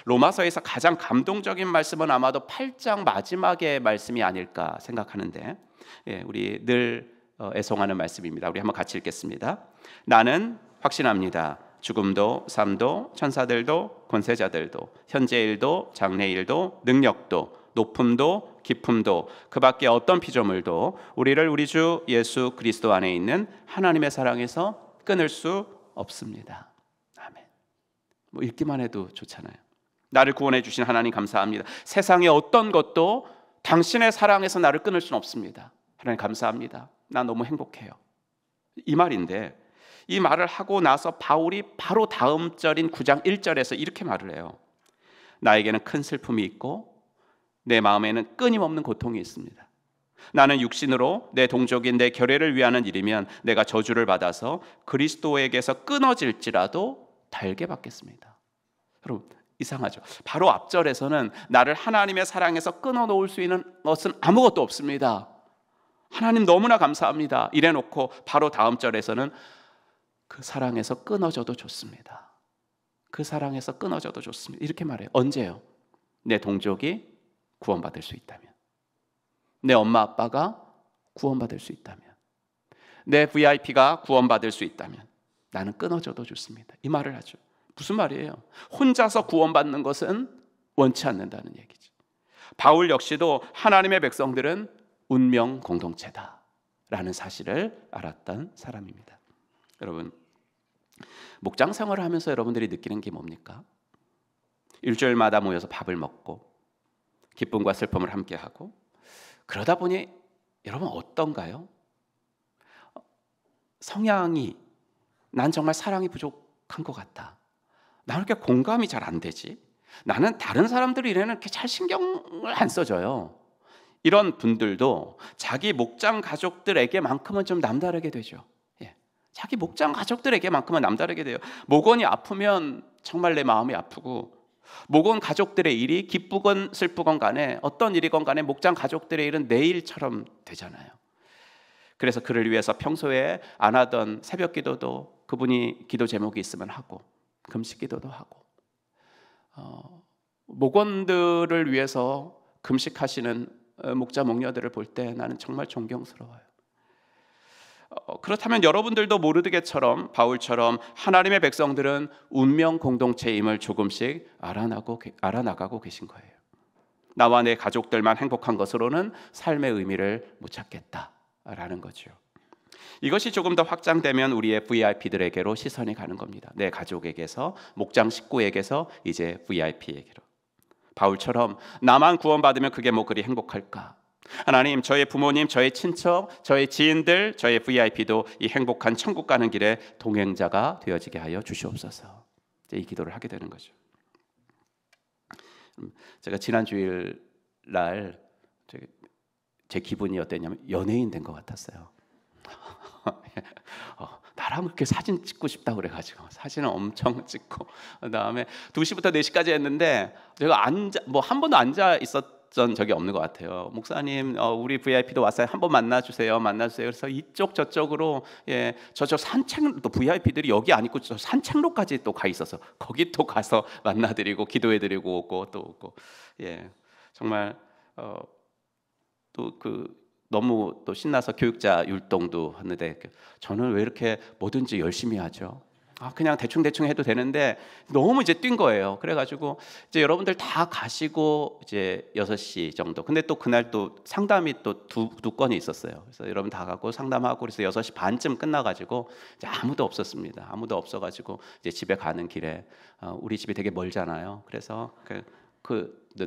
로마서에서 가장 감동적인 말씀은 아마도 8장 마지막의 말씀이 아닐까 생각하는데, 우리 늘 애송하는 말씀입니다. 우리 한번 같이 읽겠습니다. 나는 확신합니다. 죽음도 삶도 천사들도 권세자들도 현재일도 장래일도 능력도 높음도 깊음도 그 밖에 어떤 피조물도 우리를 우리 주 예수 그리스도 안에 있는 하나님의 사랑에서 끊을 수 없습니다. 아멘. 뭐 읽기만 해도 좋잖아요. 나를 구원해 주신 하나님 감사합니다. 세상의 어떤 것도 당신의 사랑에서 나를 끊을 수는 없습니다. 하나님 감사합니다. 난 너무 행복해요. 이 말인데, 이 말을 하고 나서 바울이 바로 다음 절인 9장 1절에서 이렇게 말을 해요. 나에게는 큰 슬픔이 있고 내 마음에는 끊임없는 고통이 있습니다. 나는 육신으로 내 동족인 내 결례를 위하는 일이면 내가 저주를 받아서 그리스도에게서 끊어질지라도 달게 받겠습니다. 여러분, 이상하죠? 바로 앞절에서는 나를 하나님의 사랑에서 끊어놓을 수 있는 것은 아무것도 없습니다. 하나님 너무나 감사합니다. 이래놓고 바로 다음 절에서는 그 사랑에서 끊어져도 좋습니다. 그 사랑에서 끊어져도 좋습니다. 이렇게 말해요. 언제요? 내 동족이 구원받을 수 있다면, 내 엄마 아빠가 구원받을 수 있다면, 내 VIP가 구원받을 수 있다면 나는 끊어져도 좋습니다. 이 말을 하죠. 무슨 말이에요? 혼자서 구원받는 것은 원치 않는다는 얘기죠. 바울 역시도 하나님의 백성들은 운명 공동체다라는 사실을 알았던 사람입니다. 여러분, 목장 생활을 하면서 여러분들이 느끼는 게 뭡니까? 일주일마다 모여서 밥을 먹고 기쁨과 슬픔을 함께하고, 그러다 보니 여러분 어떤가요? 성향이, 난 정말 사랑이 부족한 것 같다. 나는 이렇게 공감이 잘 안 되지. 나는 다른 사람들 일에는 이렇게 잘 신경을 안 써줘요. 이런 분들도 자기 목장 가족들에게만큼은 좀 남다르게 되죠. 자기 목장 가족들에게만큼은 남다르게 돼요. 목원이 아프면 정말 내 마음이 아프고, 목원 가족들의 일이 기쁘건 슬프건 간에 어떤 일이건 간에 목장 가족들의 일은 내 일처럼 되잖아요. 그래서 그를 위해서 평소에 안 하던 새벽 기도도 그분이 기도 제목이 있으면 하고, 금식 기도도 하고, 목원들을 위해서 금식하시는 목자 목녀들을 볼 때 나는 정말 존경스러워요. 그렇다면 여러분들도 모르드게처럼 바울처럼 하나님의 백성들은 운명 공동체임을 조금씩 알아나가고 계신 거예요. 나와 내 가족들만 행복한 것으로는 삶의 의미를 못 찾겠다라는 거죠. 이것이 조금 더 확장되면 우리의 VIP들에게로 시선이 가는 겁니다. 내 가족에게서, 목장 식구에게서 이제 VIP에게로. 바울처럼 나만 구원받으면 그게 뭐 그리 행복할까? 하나님, 저의 부모님, 저의 친척, 저의 지인들, 저의 VIP도 이 행복한 천국 가는 길에 동행자가 되어지게 하여 주시옵소서. 이제 이 기도를 하게 되는 거죠. 제가 지난 주일 날 제 기분이 어땠냐면 연예인 된 것 같았어요. 나랑 그렇게 사진 찍고 싶다고 그래가지고 사진을 엄청 찍고, 그다음에 2시부터 4시까지 했는데 제가 한 번도 앉아 있었던 적이 없는 것 같아요. 목사님, 우리 VIP도 왔어요. 한번 만나주세요. 그래서 이쪽 저쪽으로, 저쪽 산책, 또 VIP들이 여기 안 있고 저 산책로까지 또 가 있어서 거기 또 가서 만나드리고 기도해드리고 오고 또 오고, 정말 너무 또 신나서 교육자 율동도 하는데, 저는 왜 이렇게 뭐든지 열심히 하죠? 그냥 대충 해도 되는데 너무 이제 뛴 거예요. 그래가지고 이제 여러분들 다 가시고 이제 6시 정도. 근데 또 그날 또 상담이 또 두 건이 있었어요. 그래서 여러분 다 가고 상담하고, 그래서 6시 반쯤 끝나가지고 이제 아무도 없었습니다. 아무도 없어가지고 이제 집에 가는 길에 우리 집이 되게 멀잖아요. 그래서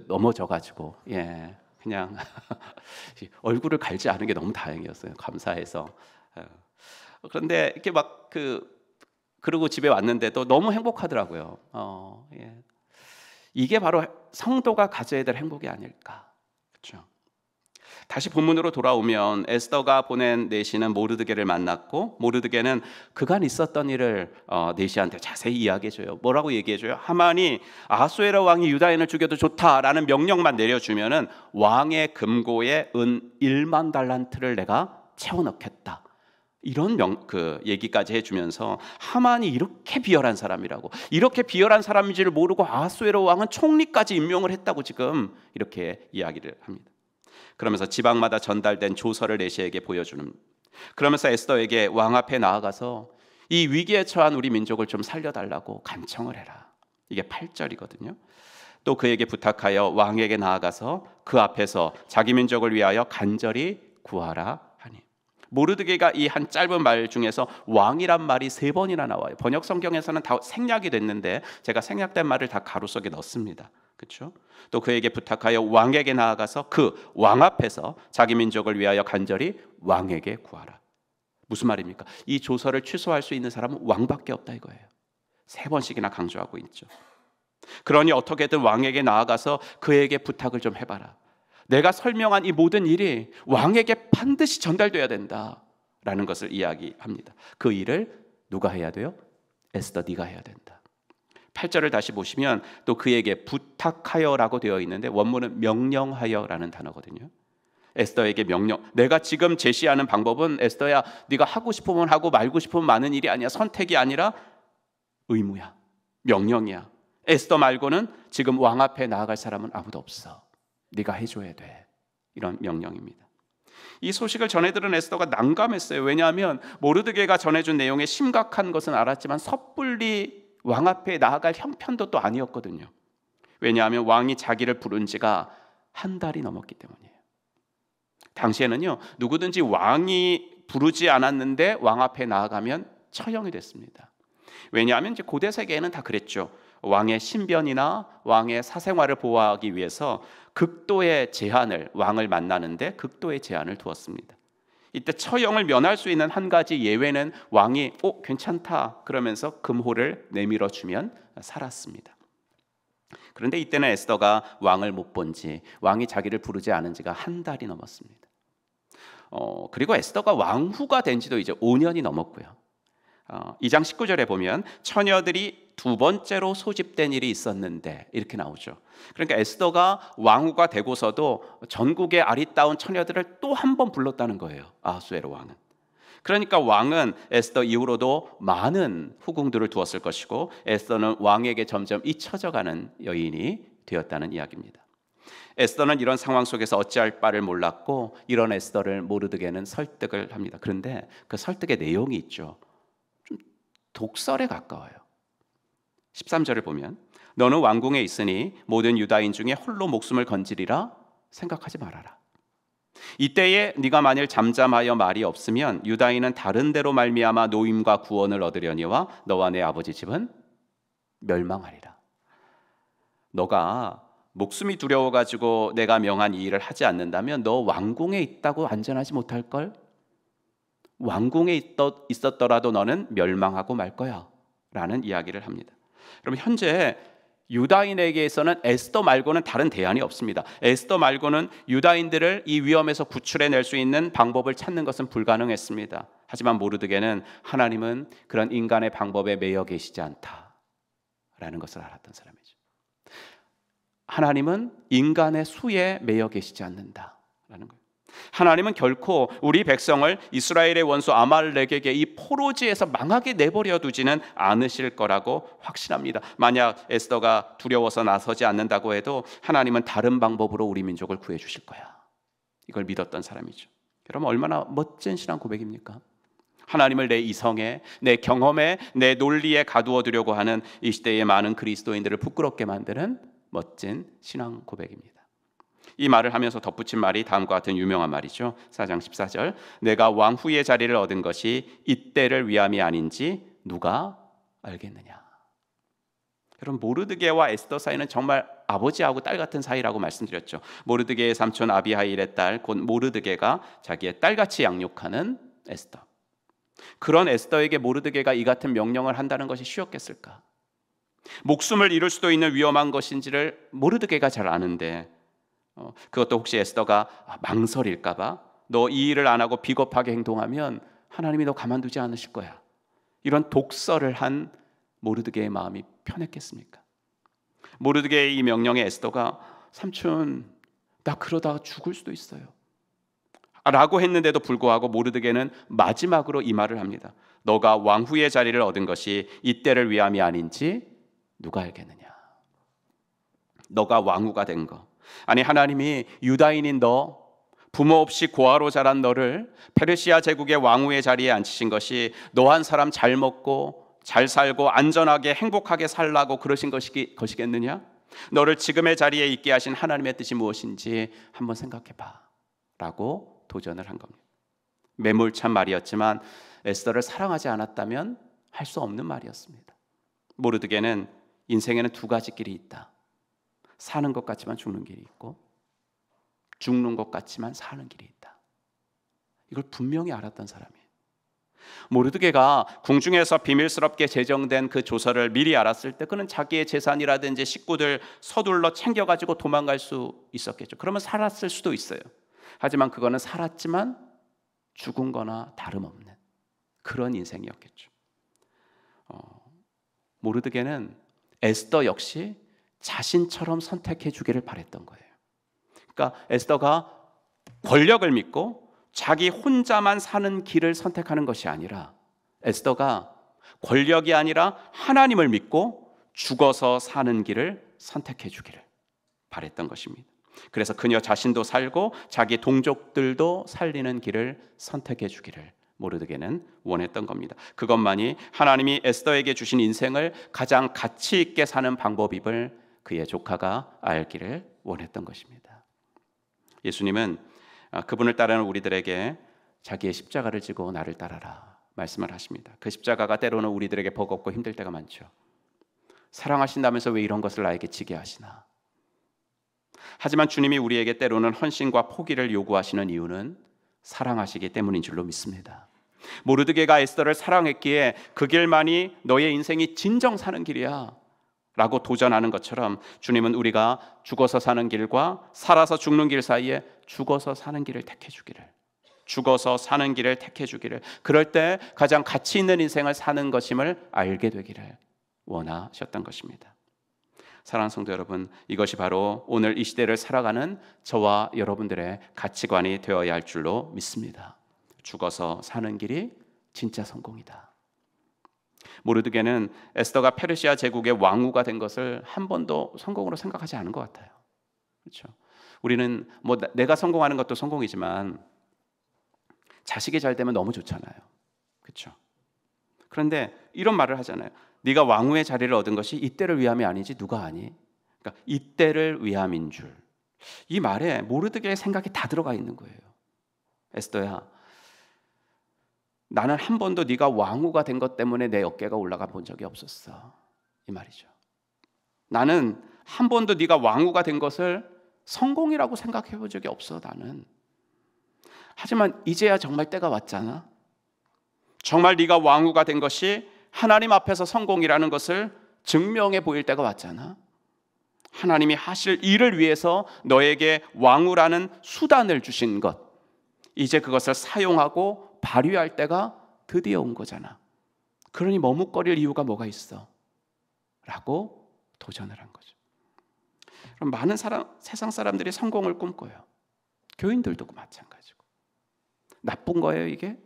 넘어져가지고 그냥 얼굴을 갈지 않은 게 너무 다행이었어요. 감사해서. 그런데 이렇게 막 그러고 집에 왔는데도 너무 행복하더라고요. 이게 바로 성도가 가져야 될 행복이 아닐까. 그렇죠? 다시 본문으로 돌아오면 에스더가 보낸 내시는 모르드게를 만났고, 모르드게는 그간 있었던 일을 내시한테 자세히 이야기해줘요. 뭐라고 얘기해줘요? 하만이 아하수에로 왕이 유다인을 죽여도 좋다라는 명령만 내려주면은 왕의 금고에 은 1만 달란트를 내가 채워넣겠다. 이런 얘기까지 해주면서 하만이 이렇게 비열한 사람이라고, 이렇게 비열한 사람인지를 모르고 아하수에로 왕은 총리까지 임명을 했다고 지금 이렇게 이야기를 합니다. 그러면서 지방마다 전달된 조서를 내시에게 보여주는, 그러면서 에스더에게 왕 앞에 나아가서 이 위기에 처한 우리 민족을 좀 살려달라고 간청을 해라. 이게 8절이거든요. 또 그에게 부탁하여 왕에게 나아가서 그 앞에서 자기 민족을 위하여 간절히 구하라 하니. 모르드게가 이 한 짧은 말 중에서 왕이란 말이 3번이나 나와요. 번역 성경에서는 다 생략이 됐는데 제가 생략된 말을 다 가로 속에 넣습니다. 그렇죠? 또 그에게 부탁하여 왕에게 나아가서 그 왕 앞에서 자기 민족을 위하여 간절히 왕에게 구하라. 무슨 말입니까? 이 조서를 취소할 수 있는 사람은 왕밖에 없다 이거예요. 3번씩이나 강조하고 있죠. 그러니 어떻게든 왕에게 나아가서 그에게 부탁을 좀 해봐라. 내가 설명한 이 모든 일이 왕에게 반드시 전달돼야 된다라는 것을 이야기합니다. 그 일을 누가 해야 돼요? 에스더 네가 해야 된다. 8절을 다시 보시면 또 그에게 부탁하여라고 되어 있는데 원문은 명령하여라는 단어거든요. 에스더에게 명령, 내가 지금 제시하는 방법은 에스더야, 네가 하고 싶으면 하고 말고 싶으면 마는 일이 아니야. 선택이 아니라 의무야, 명령이야. 에스더 말고는 지금 왕 앞에 나아갈 사람은 아무도 없어. 네가 해줘야 돼. 이런 명령입니다. 이 소식을 전해들은 에스더가 난감했어요. 왜냐하면 모르드게가 전해준 내용에 심각한 것은 알았지만 섣불리 왕 앞에 나아갈 형편도 또 아니었거든요. 왜냐하면 왕이 자기를 부른 지가 한 달이 넘었기 때문이에요. 당시에는요, 누구든지 왕이 부르지 않았는데 왕 앞에 나아가면 처형이 됐습니다. 왜냐하면 이제 고대 세계에는 다 그랬죠. 왕의 신변이나 왕의 사생활을 보호하기 위해서 극도의 제한을, 왕을 만나는데 극도의 제한을 두었습니다. 이때 처형을 면할 수 있는 한 가지 예외는 왕이 괜찮다 그러면서 금호를 내밀어 주면 살았습니다. 그런데 이때는 에스더가 왕을 못 본 지, 왕이 자기를 부르지 않은 지가 한 달이 넘었습니다. 그리고 에스더가 왕후가 된 지도 이제 5년이 넘었고요. 2장 19절에 보면 처녀들이 2번째로 소집된 일이 있었는데 이렇게 나오죠. 그러니까 에스더가 왕후가 되고서도 전국의 아리따운 처녀들을 또 한 번 불렀다는 거예요. 아하수에로 왕은. 그러니까 왕은 에스더 이후로도 많은 후궁들을 두었을 것이고 에스더는 왕에게 점점 잊혀져가는 여인이 되었다는 이야기입니다. 에스더는 이런 상황 속에서 어찌할 바를 몰랐고 이런 에스더를 모르드게는 설득을 합니다. 그런데 그 설득의 내용이 있죠. 좀 독설에 가까워요. 13절을 보면 너는 왕궁에 있으니 모든 유다인 중에 홀로 목숨을 건지리라 생각하지 말아라. 이때에 네가 만일 잠잠하여 말이 없으면 유다인은 다른 데로 말미암아 노임과 구원을 얻으려니와 너와 내 아버지 집은 멸망하리라. 너가 목숨이 두려워가지고 내가 명한 이 일을 하지 않는다면 너 왕궁에 있다고 안전하지 못할걸? 왕궁에 있었더라도 너는 멸망하고 말 거야 라는 이야기를 합니다. 그럼 현재 유다인에게서는 에스더 말고는 다른 대안이 없습니다. 에스더 말고는 유다인들을 이 위험에서 구출해낼 수 있는 방법을 찾는 것은 불가능했습니다. 하지만 모르드게는 하나님은 그런 인간의 방법에 매여 계시지 않다라는 것을 알았던 사람이죠. 하나님은 인간의 수에 매여 계시지 않는다라는 거예요. 하나님은 결코 우리 백성을 이스라엘의 원수 아말렉에게 이 포로지에서 망하게 내버려 두지는 않으실 거라고 확신합니다. 만약 에스더가 두려워서 나서지 않는다고 해도 하나님은 다른 방법으로 우리 민족을 구해 주실 거야. 이걸 믿었던 사람이죠. 여러분 얼마나 멋진 신앙 고백입니까? 하나님을 내 이성에, 내 경험에, 내 논리에 가두어 두려고 하는 이 시대의 많은 그리스도인들을 부끄럽게 만드는 멋진 신앙 고백입니다. 이 말을 하면서 덧붙인 말이 다음과 같은 유명한 말이죠. 4장 14절 내가 왕후의 자리를 얻은 것이 이때를 위함이 아닌지 누가 알겠느냐. 여러분 모르드게와 에스더 사이는 정말 아버지하고 딸 같은 사이라고 말씀드렸죠. 모르드게의 삼촌 아비하일의 딸 곧 모르드게가 자기의 딸같이 양육하는 에스더. 그런 에스더에게 모르드게가 이 같은 명령을 한다는 것이 쉬웠겠을까? 목숨을 잃을 수도 있는 위험한 것인지를 모르드게가 잘 아는데 그것도 혹시 에스더가 망설일까 봐 너 이 일을 안 하고 비겁하게 행동하면 하나님이 너 가만두지 않으실 거야. 이런 독설을 한 모르드게의 마음이 편했겠습니까? 모르드게의 이 명령에 에스더가 삼촌 나 그러다가 죽을 수도 있어요. 라고 했는데도 불구하고 모르드게는 마지막으로 이 말을 합니다. 너가 왕후의 자리를 얻은 것이 이때를 위함이 아닌지 누가 알겠느냐. 너가 왕후가 된 거, 아니 하나님이 유다인인 너, 부모 없이 고아로 자란 너를 페르시아 제국의 왕후의 자리에 앉히신 것이 너 한 사람 잘 먹고 잘 살고 안전하게 행복하게 살라고 그러신 것이겠느냐? 너를 지금의 자리에 있게 하신 하나님의 뜻이 무엇인지 한번 생각해봐 라고 도전을 한 겁니다. 매몰찬 말이었지만 에스더를 사랑하지 않았다면 할 수 없는 말이었습니다. 모르드게는 인생에는 두 가지 길이 있다. 사는 것 같지만 죽는 길이 있고, 죽는 것 같지만 사는 길이 있다. 이걸 분명히 알았던 사람이에요. 모르드게가 궁중에서 비밀스럽게 제정된 그 조서를 미리 알았을 때 그는 자기의 재산이라든지 식구들 서둘러 챙겨가지고 도망갈 수 있었겠죠. 그러면 살았을 수도 있어요. 하지만 그거는 살았지만 죽은 거나 다름없는 그런 인생이었겠죠. 모르드게는 에스더 역시 자신처럼 선택해 주기를 바랬던 거예요. 그러니까 에스더가 권력을 믿고 자기 혼자만 사는 길을 선택하는 것이 아니라 에스더가 권력이 아니라 하나님을 믿고 죽어서 사는 길을 선택해 주기를 바랬던 것입니다. 그래서 그녀 자신도 살고 자기 동족들도 살리는 길을 선택해 주기를 모르드게는 원했던 겁니다. 그것만이 하나님이 에스더에게 주신 인생을 가장 가치 있게 사는 방법임을 그의 조카가 알기를 원했던 것입니다. 예수님은 그분을 따르는 우리들에게 자기의 십자가를 지고 나를 따라라 말씀을 하십니다. 그 십자가가 때로는 우리들에게 버겁고 힘들 때가 많죠. 사랑하신다면서 왜 이런 것을 나에게 지게 하시나? 하지만 주님이 우리에게 때로는 헌신과 포기를 요구하시는 이유는 사랑하시기 때문인 줄로 믿습니다. 모르드게가 에스더를 사랑했기에 그 길만이 너의 인생이 진정 사는 길이야 라고 도전하는 것처럼 주님은 우리가 죽어서 사는 길과 살아서 죽는 길 사이에 죽어서 사는 길을 택해 주기를, 죽어서 사는 길을 택해 주기를, 그럴 때 가장 가치 있는 인생을 사는 것임을 알게 되기를 원하셨던 것입니다. 사랑하는 성도 여러분, 이것이 바로 오늘 이 시대를 살아가는 저와 여러분들의 가치관이 되어야 할 줄로 믿습니다. 죽어서 사는 길이 진짜 성공이다. 모르드게는 에스더가 페르시아 제국의 왕후가 된 것을 한 번도 성공으로 생각하지 않은 것 같아요. 그렇죠? 우리는 뭐 내가 성공하는 것도 성공이지만 자식이 잘 되면 너무 좋잖아요. 그렇죠? 그런데 이런 말을 하잖아요. 네가 왕후의 자리를 얻은 것이 이때를 위함이 아니지 누가 아니? 그러니까 이때를 위함인 줄. 이 말에 모르드게의 생각이 다 들어가 있는 거예요. 에스더야, 나는 한 번도 네가 왕후가 된 것 때문에 내 어깨가 올라가 본 적이 없었어. 이 말이죠. 나는 한 번도 네가 왕후가 된 것을 성공이라고 생각해 본 적이 없어, 나는. 하지만 이제야 정말 때가 왔잖아. 정말 네가 왕후가 된 것이 하나님 앞에서 성공이라는 것을 증명해 보일 때가 왔잖아. 하나님이 하실 일을 위해서 너에게 왕후라는 수단을 주신 것, 이제 그것을 사용하고 발휘할 때가 드디어 온 거잖아. 그러니 머뭇거릴 이유가 뭐가 있어? 라고 도전을 한 거죠. 그럼 많은 세상 사람들이 성공을 꿈꿔요. 교인들도 마찬가지고. 나쁜 거예요, 이게?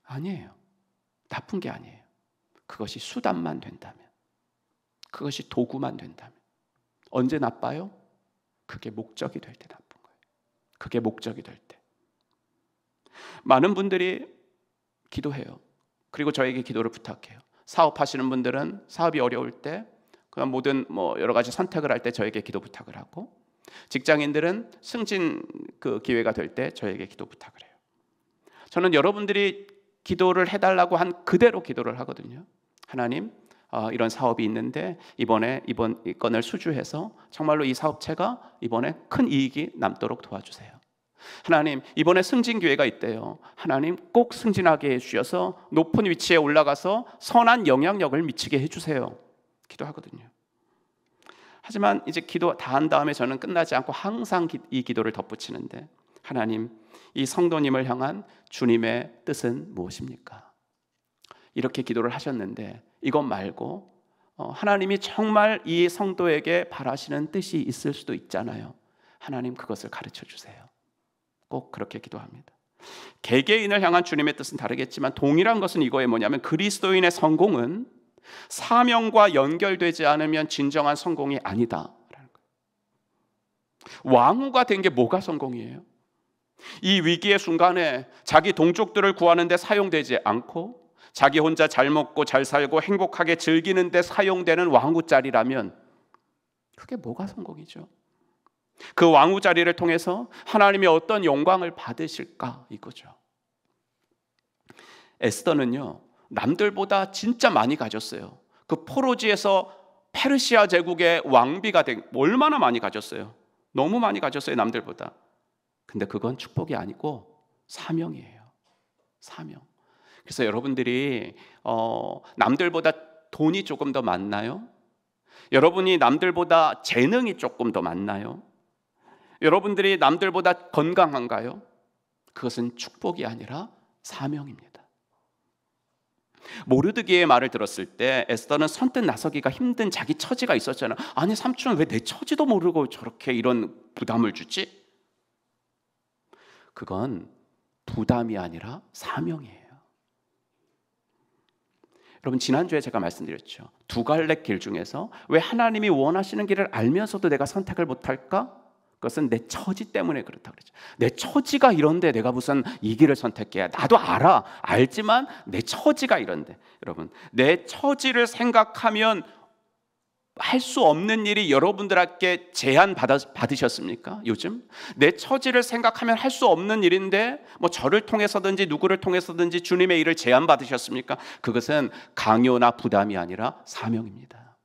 아니에요. 나쁜 게 아니에요. 그것이 수단만 된다면, 그것이 도구만 된다면. 언제 나빠요? 그게 목적이 될 때 나쁜 거예요. 그게 목적이 될 때. 많은 분들이 기도해요. 그리고 저에게 기도를 부탁해요. 사업하시는 분들은 사업이 어려울 때, 그냥 모든 여러 가지 선택을 할 때 저에게 기도 부탁을 하고, 직장인들은 승진 기회가 될 때 저에게 기도 부탁을 해요. 저는 여러분들이 기도를 해달라고 한 그대로 기도를 하거든요. 하나님, 이런 사업이 있는데 이번 건을 수주해서 정말로 이 사업체가 이번에 큰 이익이 남도록 도와주세요. 하나님, 이번에 승진 기회가 있대요. 하나님, 꼭 승진하게 해주셔서 높은 위치에 올라가서 선한 영향력을 미치게 해주세요. 기도하거든요. 하지만 이제 기도 다 한 다음에 저는 끝나지 않고 항상 이 기도를 덧붙이는데, 하나님, 이 성도님을 향한 주님의 뜻은 무엇입니까? 이렇게 기도를 하셨는데 이것 말고 하나님이 정말 이 성도에게 바라시는 뜻이 있을 수도 있잖아요. 하나님, 그것을 가르쳐 주세요. 꼭 그렇게 기도합니다. 개개인을 향한 주님의 뜻은 다르겠지만 동일한 것은 이거에 뭐냐면 그리스도인의 성공은 사명과 연결되지 않으면 진정한 성공이 아니다라는 거예요. 왕후가 된 게 뭐가 성공이에요? 이 위기의 순간에 자기 동족들을 구하는 데 사용되지 않고 자기 혼자 잘 먹고 잘 살고 행복하게 즐기는 데 사용되는 왕후 자리라면 그게 뭐가 성공이죠? 그 왕후 자리를 통해서 하나님이 어떤 영광을 받으실까 이거죠. 에스더는요, 남들보다 진짜 많이 가졌어요. 그 포로지에서 페르시아 제국의 왕비가 된 얼마나 많이 가졌어요. 너무 많이 가졌어요, 남들보다. 근데 그건 축복이 아니고 사명이에요. 사명. 그래서 여러분들이 남들보다 돈이 조금 더 많나요? 여러분이 남들보다 재능이 조금 더 많나요? 여러분들이 남들보다 건강한가요? 그것은 축복이 아니라 사명입니다. 모르드기의 말을 들었을 때 에스더는 선뜻 나서기가 힘든 자기 처지가 있었잖아요. 아니 삼촌은 왜 내 처지도 모르고 저렇게 이런 부담을 주지? 그건 부담이 아니라 사명이에요. 여러분 지난주에 제가 말씀드렸죠. 두 갈래 길 중에서 왜 하나님이 원하시는 길을 알면서도 내가 선택을 못할까? 그것은 내 처지 때문에 그렇다고 그랬죠. 내 처지가 이런데 내가 무슨 이 길을 선택해야? 나도 알지만 내 처지가 이런데. 여러분 내 처지를 생각하면 할 수 없는 일이 여러분들에게 제한 받으셨습니까? 요즘 내 처지를 생각하면 할 수 없는 일인데 뭐 저를 통해서든지 누구를 통해서든지 주님의 일을 제한 받으셨습니까? 그것은 강요나 부담이 아니라 사명입니다.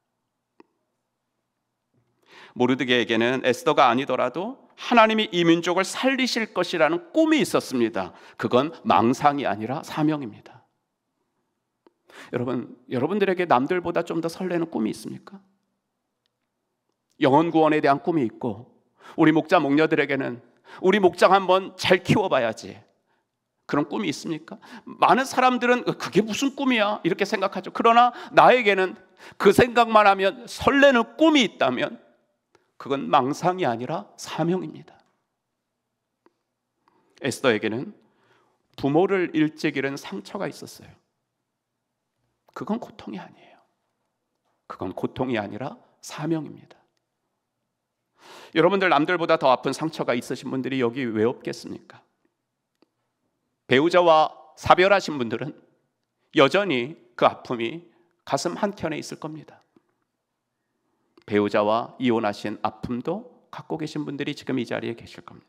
모르드게에게는 에스더가 아니더라도 하나님이 이 민족을 살리실 것이라는 꿈이 있었습니다. 그건 망상이 아니라 사명입니다. 여러분들에게 남들보다 좀 더 설레는 꿈이 있습니까? 영혼 구원에 대한 꿈이 있고 우리 목자 목녀들에게는 우리 목장 한번 잘 키워봐야지 그런 꿈이 있습니까? 많은 사람들은 그게 무슨 꿈이야 이렇게 생각하죠. 그러나 나에게는 그 생각만 하면 설레는 꿈이 있다면 그건 망상이 아니라 사명입니다. 에스더에게는 부모를 일찍 잃은 상처가 있었어요. 그건 고통이 아니에요. 그건 고통이 아니라 사명입니다. 여러분들 남들보다 더 아픈 상처가 있으신 분들이 여기 왜 없겠습니까? 배우자와 사별하신 분들은 여전히 그 아픔이 가슴 한켠에 있을 겁니다. 배우자와 이혼하신 아픔도 갖고 계신 분들이 지금 이 자리에 계실 겁니다.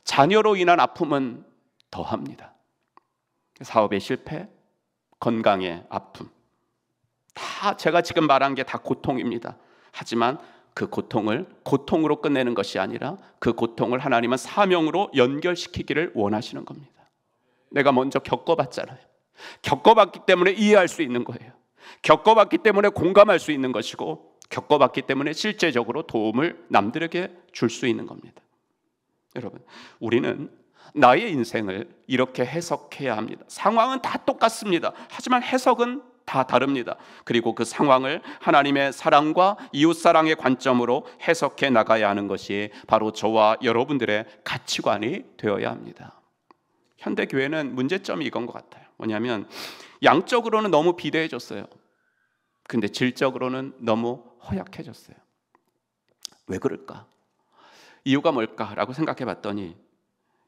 자녀로 인한 아픔은 더합니다. 사업의 실패, 건강의 아픔, 다 제가 지금 말한 게 다 고통입니다. 하지만 그 고통을 고통으로 끝내는 것이 아니라 그 고통을 하나님은 사명으로 연결시키기를 원하시는 겁니다. 내가 먼저 겪어봤잖아요. 겪어봤기 때문에 이해할 수 있는 거예요. 겪어봤기 때문에 공감할 수 있는 것이고 겪어봤기 때문에 실제적으로 도움을 남들에게 줄 수 있는 겁니다. 여러분, 우리는 나의 인생을 이렇게 해석해야 합니다. 상황은 다 똑같습니다. 하지만 해석은 다 다릅니다. 그리고 그 상황을 하나님의 사랑과 이웃사랑의 관점으로 해석해 나가야 하는 것이 바로 저와 여러분들의 가치관이 되어야 합니다. 현대교회는 문제점이 이건 것 같아요. 뭐냐면 양적으로는 너무 비대해졌어요. 근데 질적으로는 너무 허약해졌어요. 왜 그럴까? 이유가 뭘까라고 생각해 봤더니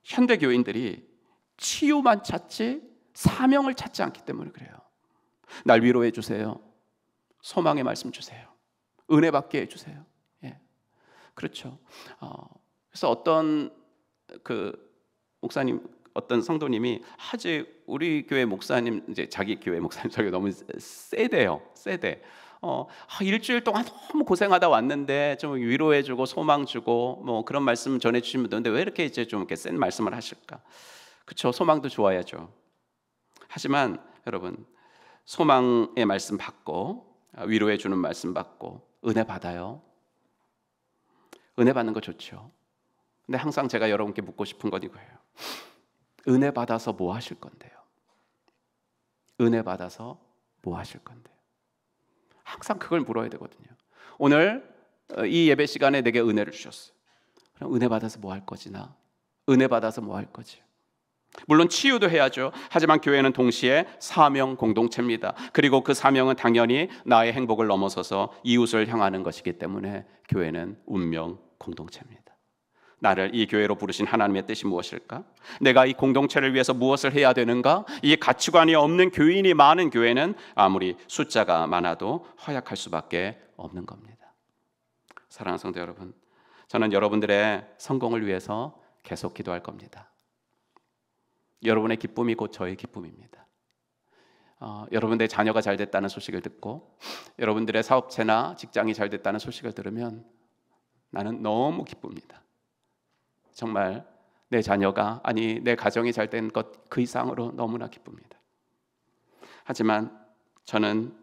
현대교인들이 치유만 찾지 사명을 찾지 않기 때문에 그래요. 날 위로해 주세요. 소망의 말씀 주세요. 은혜 받게 해주세요. 예, 그렇죠. 그래서 어떤 목사님, 어떤 성도님이 우리 교회 목사님, 이제 자기 교회 목사님 저기 너무 세대요. 세대. 일주일 동안 너무 고생하다 왔는데 좀 위로해주고 소망 주고 뭐 그런 말씀 전해주시면 되는데 왜 이렇게 이제 좀 이렇게 센 말씀을 하실까? 그렇죠. 소망도 좋아야죠. 하지만 여러분, 소망의 말씀 받고 위로해주는 말씀 받고 은혜 받아요. 은혜 받는 거 좋죠. 근데 항상 제가 여러분께 묻고 싶은 건 이거예요. 은혜 받아서 뭐 하실 건데요? 은혜 받아서 뭐 하실 건데요? 항상 그걸 물어야 되거든요. 오늘 이 예배 시간에 내게 은혜를 주셨어요. 그럼 은혜 받아서 뭐 할 거지 나? 은혜 받아서 뭐 할 거지? 물론 치유도 해야죠. 하지만 교회는 동시에 사명 공동체입니다. 그리고 그 사명은 당연히 나의 행복을 넘어서서 이웃을 향하는 것이기 때문에 교회는 운명 공동체입니다. 나를 이 교회로 부르신 하나님의 뜻이 무엇일까? 내가 이 공동체를 위해서 무엇을 해야 되는가? 이 가치관이 없는 교인이 많은 교회는 아무리 숫자가 많아도 허약할 수밖에 없는 겁니다. 사랑하는 성도 여러분, 저는 여러분들의 성공을 위해서 계속 기도할 겁니다. 여러분의 기쁨이 곧 저의 기쁨입니다. 여러분들의 자녀가 잘 됐다는 소식을 듣고 여러분들의 사업체나 직장이 잘 됐다는 소식을 들으면 나는 너무 기쁩니다. 정말 내 자녀가, 아니 내 가정이 잘 된 것 그 이상으로 너무나 기쁩니다. 하지만 저는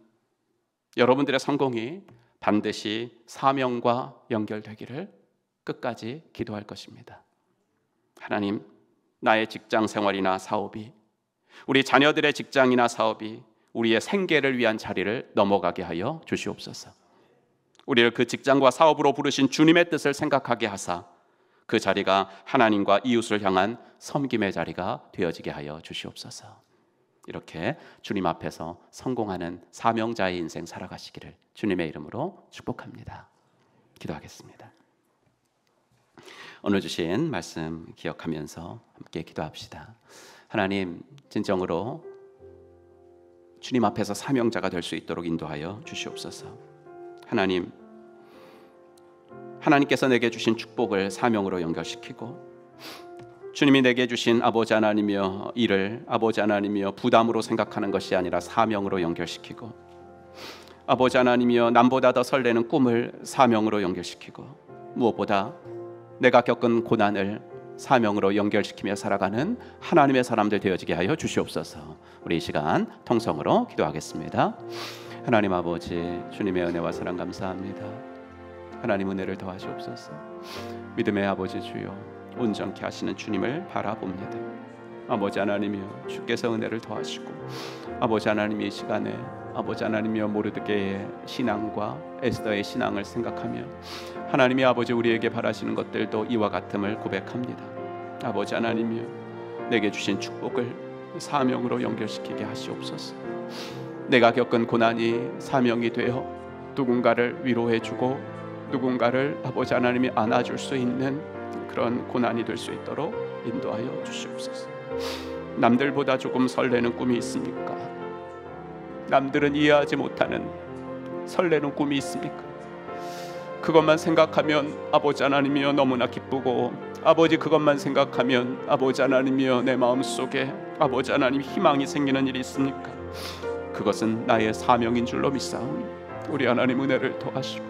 여러분들의 성공이 반드시 사명과 연결되기를 끝까지 기도할 것입니다. 하나님, 나의 직장 생활이나 사업이, 우리 자녀들의 직장이나 사업이 우리의 생계를 위한 자리를 넘어가게 하여 주시옵소서. 우리를 그 직장과 사업으로 부르신 주님의 뜻을 생각하게 하사 그 자리가 하나님과 이웃을 향한 섬김의 자리가 되어지게 하여 주시옵소서. 이렇게 주님 앞에서 성공하는 사명자의 인생 살아가시기를 주님의 이름으로 축복합니다. 기도하겠습니다. 오늘 주신 말씀 기억하면서 함께 기도합시다. 하나님, 진정으로 주님 앞에서 사명자가 될 수 있도록 인도하여 주시옵소서. 하나님께서 내게 주신 축복을 사명으로 연결시키고 주님이 내게 주신 아버지 하나님이여 일을 아버지 하나님이여 부담으로 생각하는 것이 아니라 사명으로 연결시키고 아버지 하나님이여 남보다 더 설레는 꿈을 사명으로 연결시키고 무엇보다 내가 겪은 고난을 사명으로 연결시키며 살아가는 하나님의 사람들 되어지게 하여 주시옵소서. 우리 이 시간 통성으로 기도하겠습니다. 하나님 아버지, 주님의 은혜와 사랑 감사합니다. 하나님 은혜를 더하시옵소서. 믿음의 아버지 주여, 온전케 하시는 주님을 바라봅니다. 아버지 하나님이여, 주께서 은혜를 더하시고 아버지 하나님이 이 시간에 아버지 하나님이여 모르드게의 신앙과 에스더의 신앙을 생각하며 하나님이 아버지 우리에게 바라시는 것들도 이와 같음을 고백합니다. 아버지 하나님이여, 내게 주신 축복을 사명으로 연결시키게 하시옵소서. 내가 겪은 고난이 사명이 되어 누군가를 위로해주고 누군가를 아버지 하나님이 안아줄 수 있는 그런 고난이 될 수 있도록 인도하여 주시옵소서. 남들보다 조금 설레는 꿈이 있습니까? 남들은 이해하지 못하는 설레는 꿈이 있습니까? 그것만 생각하면 아버지 하나님이여 너무나 기쁘고 아버지 그것만 생각하면 아버지 하나님이여 내 마음속에 아버지 하나님 희망이 생기는 일이 있습니까? 그것은 나의 사명인 줄로 믿사오니 우리 하나님 은혜를 더하시고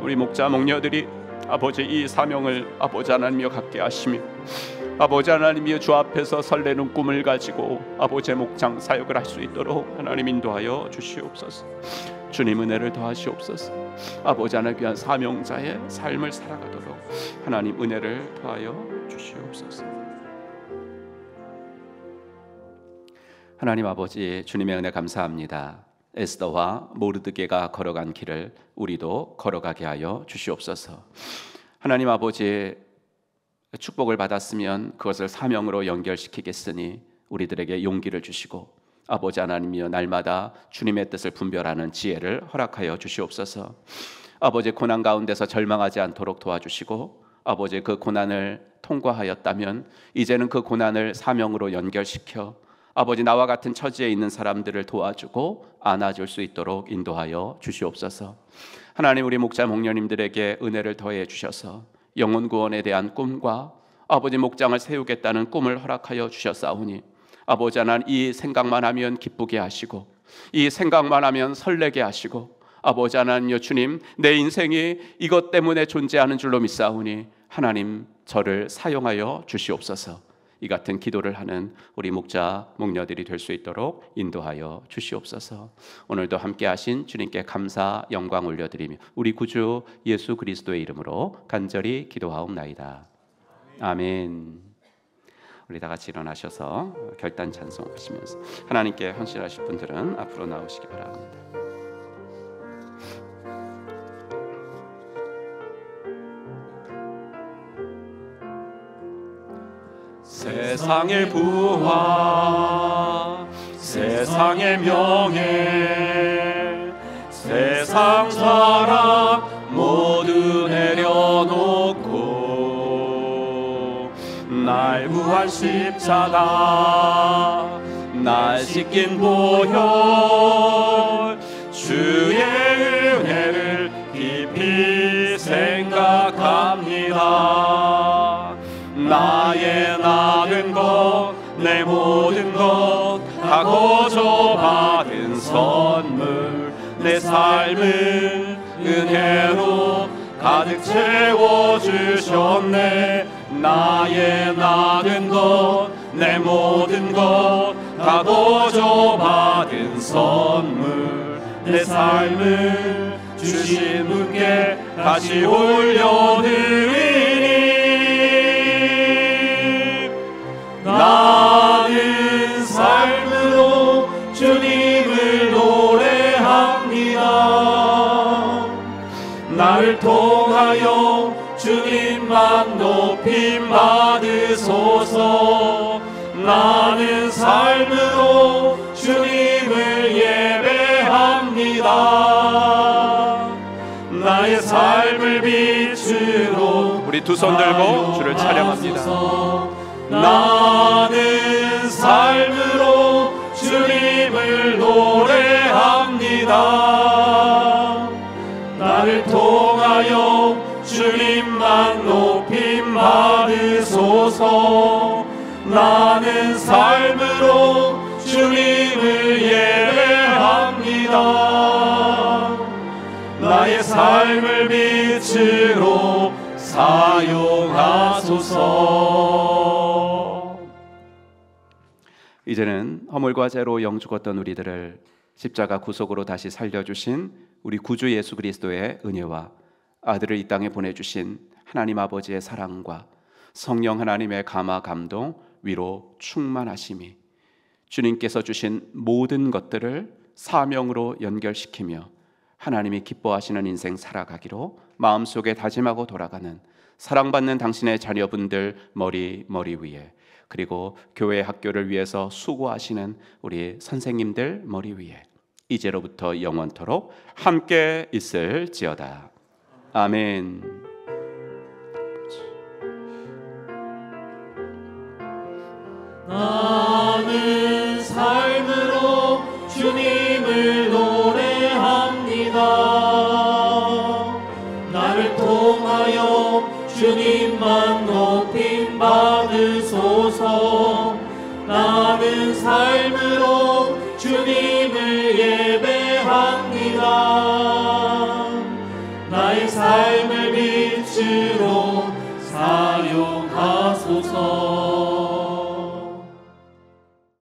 우리 목자 목녀들이 아버지 이 사명을 아버지 하나님이여 갖게 하시며 아버지 하나님이여 주 앞에서 설레는 꿈을 가지고 아버지의 목장 사역을 할 수 있도록 하나님 인도하여 주시옵소서. 주님 은혜를 더하시옵소서. 아버지 하나님 위한 사명자의 삶을 살아가도록 하나님 은혜를 더하여 주시옵소서. 하나님 아버지, 주님의 은혜 감사합니다. 에스더와 모르드게가 걸어간 길을 우리도 걸어가게 하여 주시옵소서. 하나님 아버지, 축복을 받았으면 그것을 사명으로 연결시키겠으니 우리들에게 용기를 주시고 아버지 하나님이여 날마다 주님의 뜻을 분별하는 지혜를 허락하여 주시옵소서. 아버지 고난 가운데서 절망하지 않도록 도와주시고 아버지 그 고난을 통과하였다면 이제는 그 고난을 사명으로 연결시켜 아버지 나와 같은 처지에 있는 사람들을 도와주고 안아줄 수 있도록 인도하여 주시옵소서. 하나님, 우리 목자 목녀님들에게 은혜를 더해 주셔서 영혼 구원에 대한 꿈과 아버지 목장을 세우겠다는 꿈을 허락하여 주셨사오니 아버지 하나님 이 생각만 하면 기쁘게 하시고 이 생각만 하면 설레게 하시고 아버지 하나님여 주님, 내 인생이 이것 때문에 존재하는 줄로 믿사오니 하나님 저를 사용하여 주시옵소서. 이 같은 기도를 하는 우리 목자 목녀들이 될 수 있도록 인도하여 주시옵소서. 오늘도 함께 하신 주님께 감사 영광 올려드리며 우리 구주 예수 그리스도의 이름으로 간절히 기도하옵나이다. 아멘. 우리 다 같이 일어나셔서 결단 찬송하시면서 하나님께 헌신하실 분들은 앞으로 나오시기 바랍니다. 세상의 부와 세상의 명예 세상 사랑 모두 내려놓고 날 구한 십자가 날 씻긴 보혈 주의 은혜를 깊이 생각합니다. 나의 나은 것 내 모든 것 다 거저 받은 선물 내 삶을 은혜로 가득 채워주셨네. 나의 나은 것 내 모든 것 다 거저 받은 선물 내 삶을 주신 분께 다시 올려드리니 나는 삶으로 주님을 노래합니다. 나를 통하여 주님만 높임 받으소서. 나는 삶으로 주님을 예배합니다. 나의 삶을 빛으로 우리 두 손 들고 주를 찬양합니다. 나는 삶으로 주님을 노래합니다. 나를 통하여 주님만 높임 받으소서. 나는 삶으로 주님을 예배합니다. 나의 삶을 빛으로 사용하소서. 이제는 허물과 죄로 영 죽었던 우리들을 십자가 구속으로 다시 살려주신 우리 구주 예수 그리스도의 은혜와 아들을 이 땅에 보내주신 하나님 아버지의 사랑과 성령 하나님의 감화 감동 위로 충만하심이 주님께서 주신 모든 것들을 사명으로 연결시키며 하나님이 기뻐하시는 인생 살아가기로 마음속에 다짐하고 돌아가는 사랑받는 당신의 자녀분들 머리 위에, 그리고 교회 학교를 위해서 수고하시는 우리 선생님들 머리 위에 이제로부터 영원토록 함께 있을지어다. 아멘. 나는 삶으로 주님을 노래합니다. 나를 통하여 주님만 높임 받으소서. 나는 삶으로 주님을 예배합니다. 나의 삶을 빛으로 사용하소서.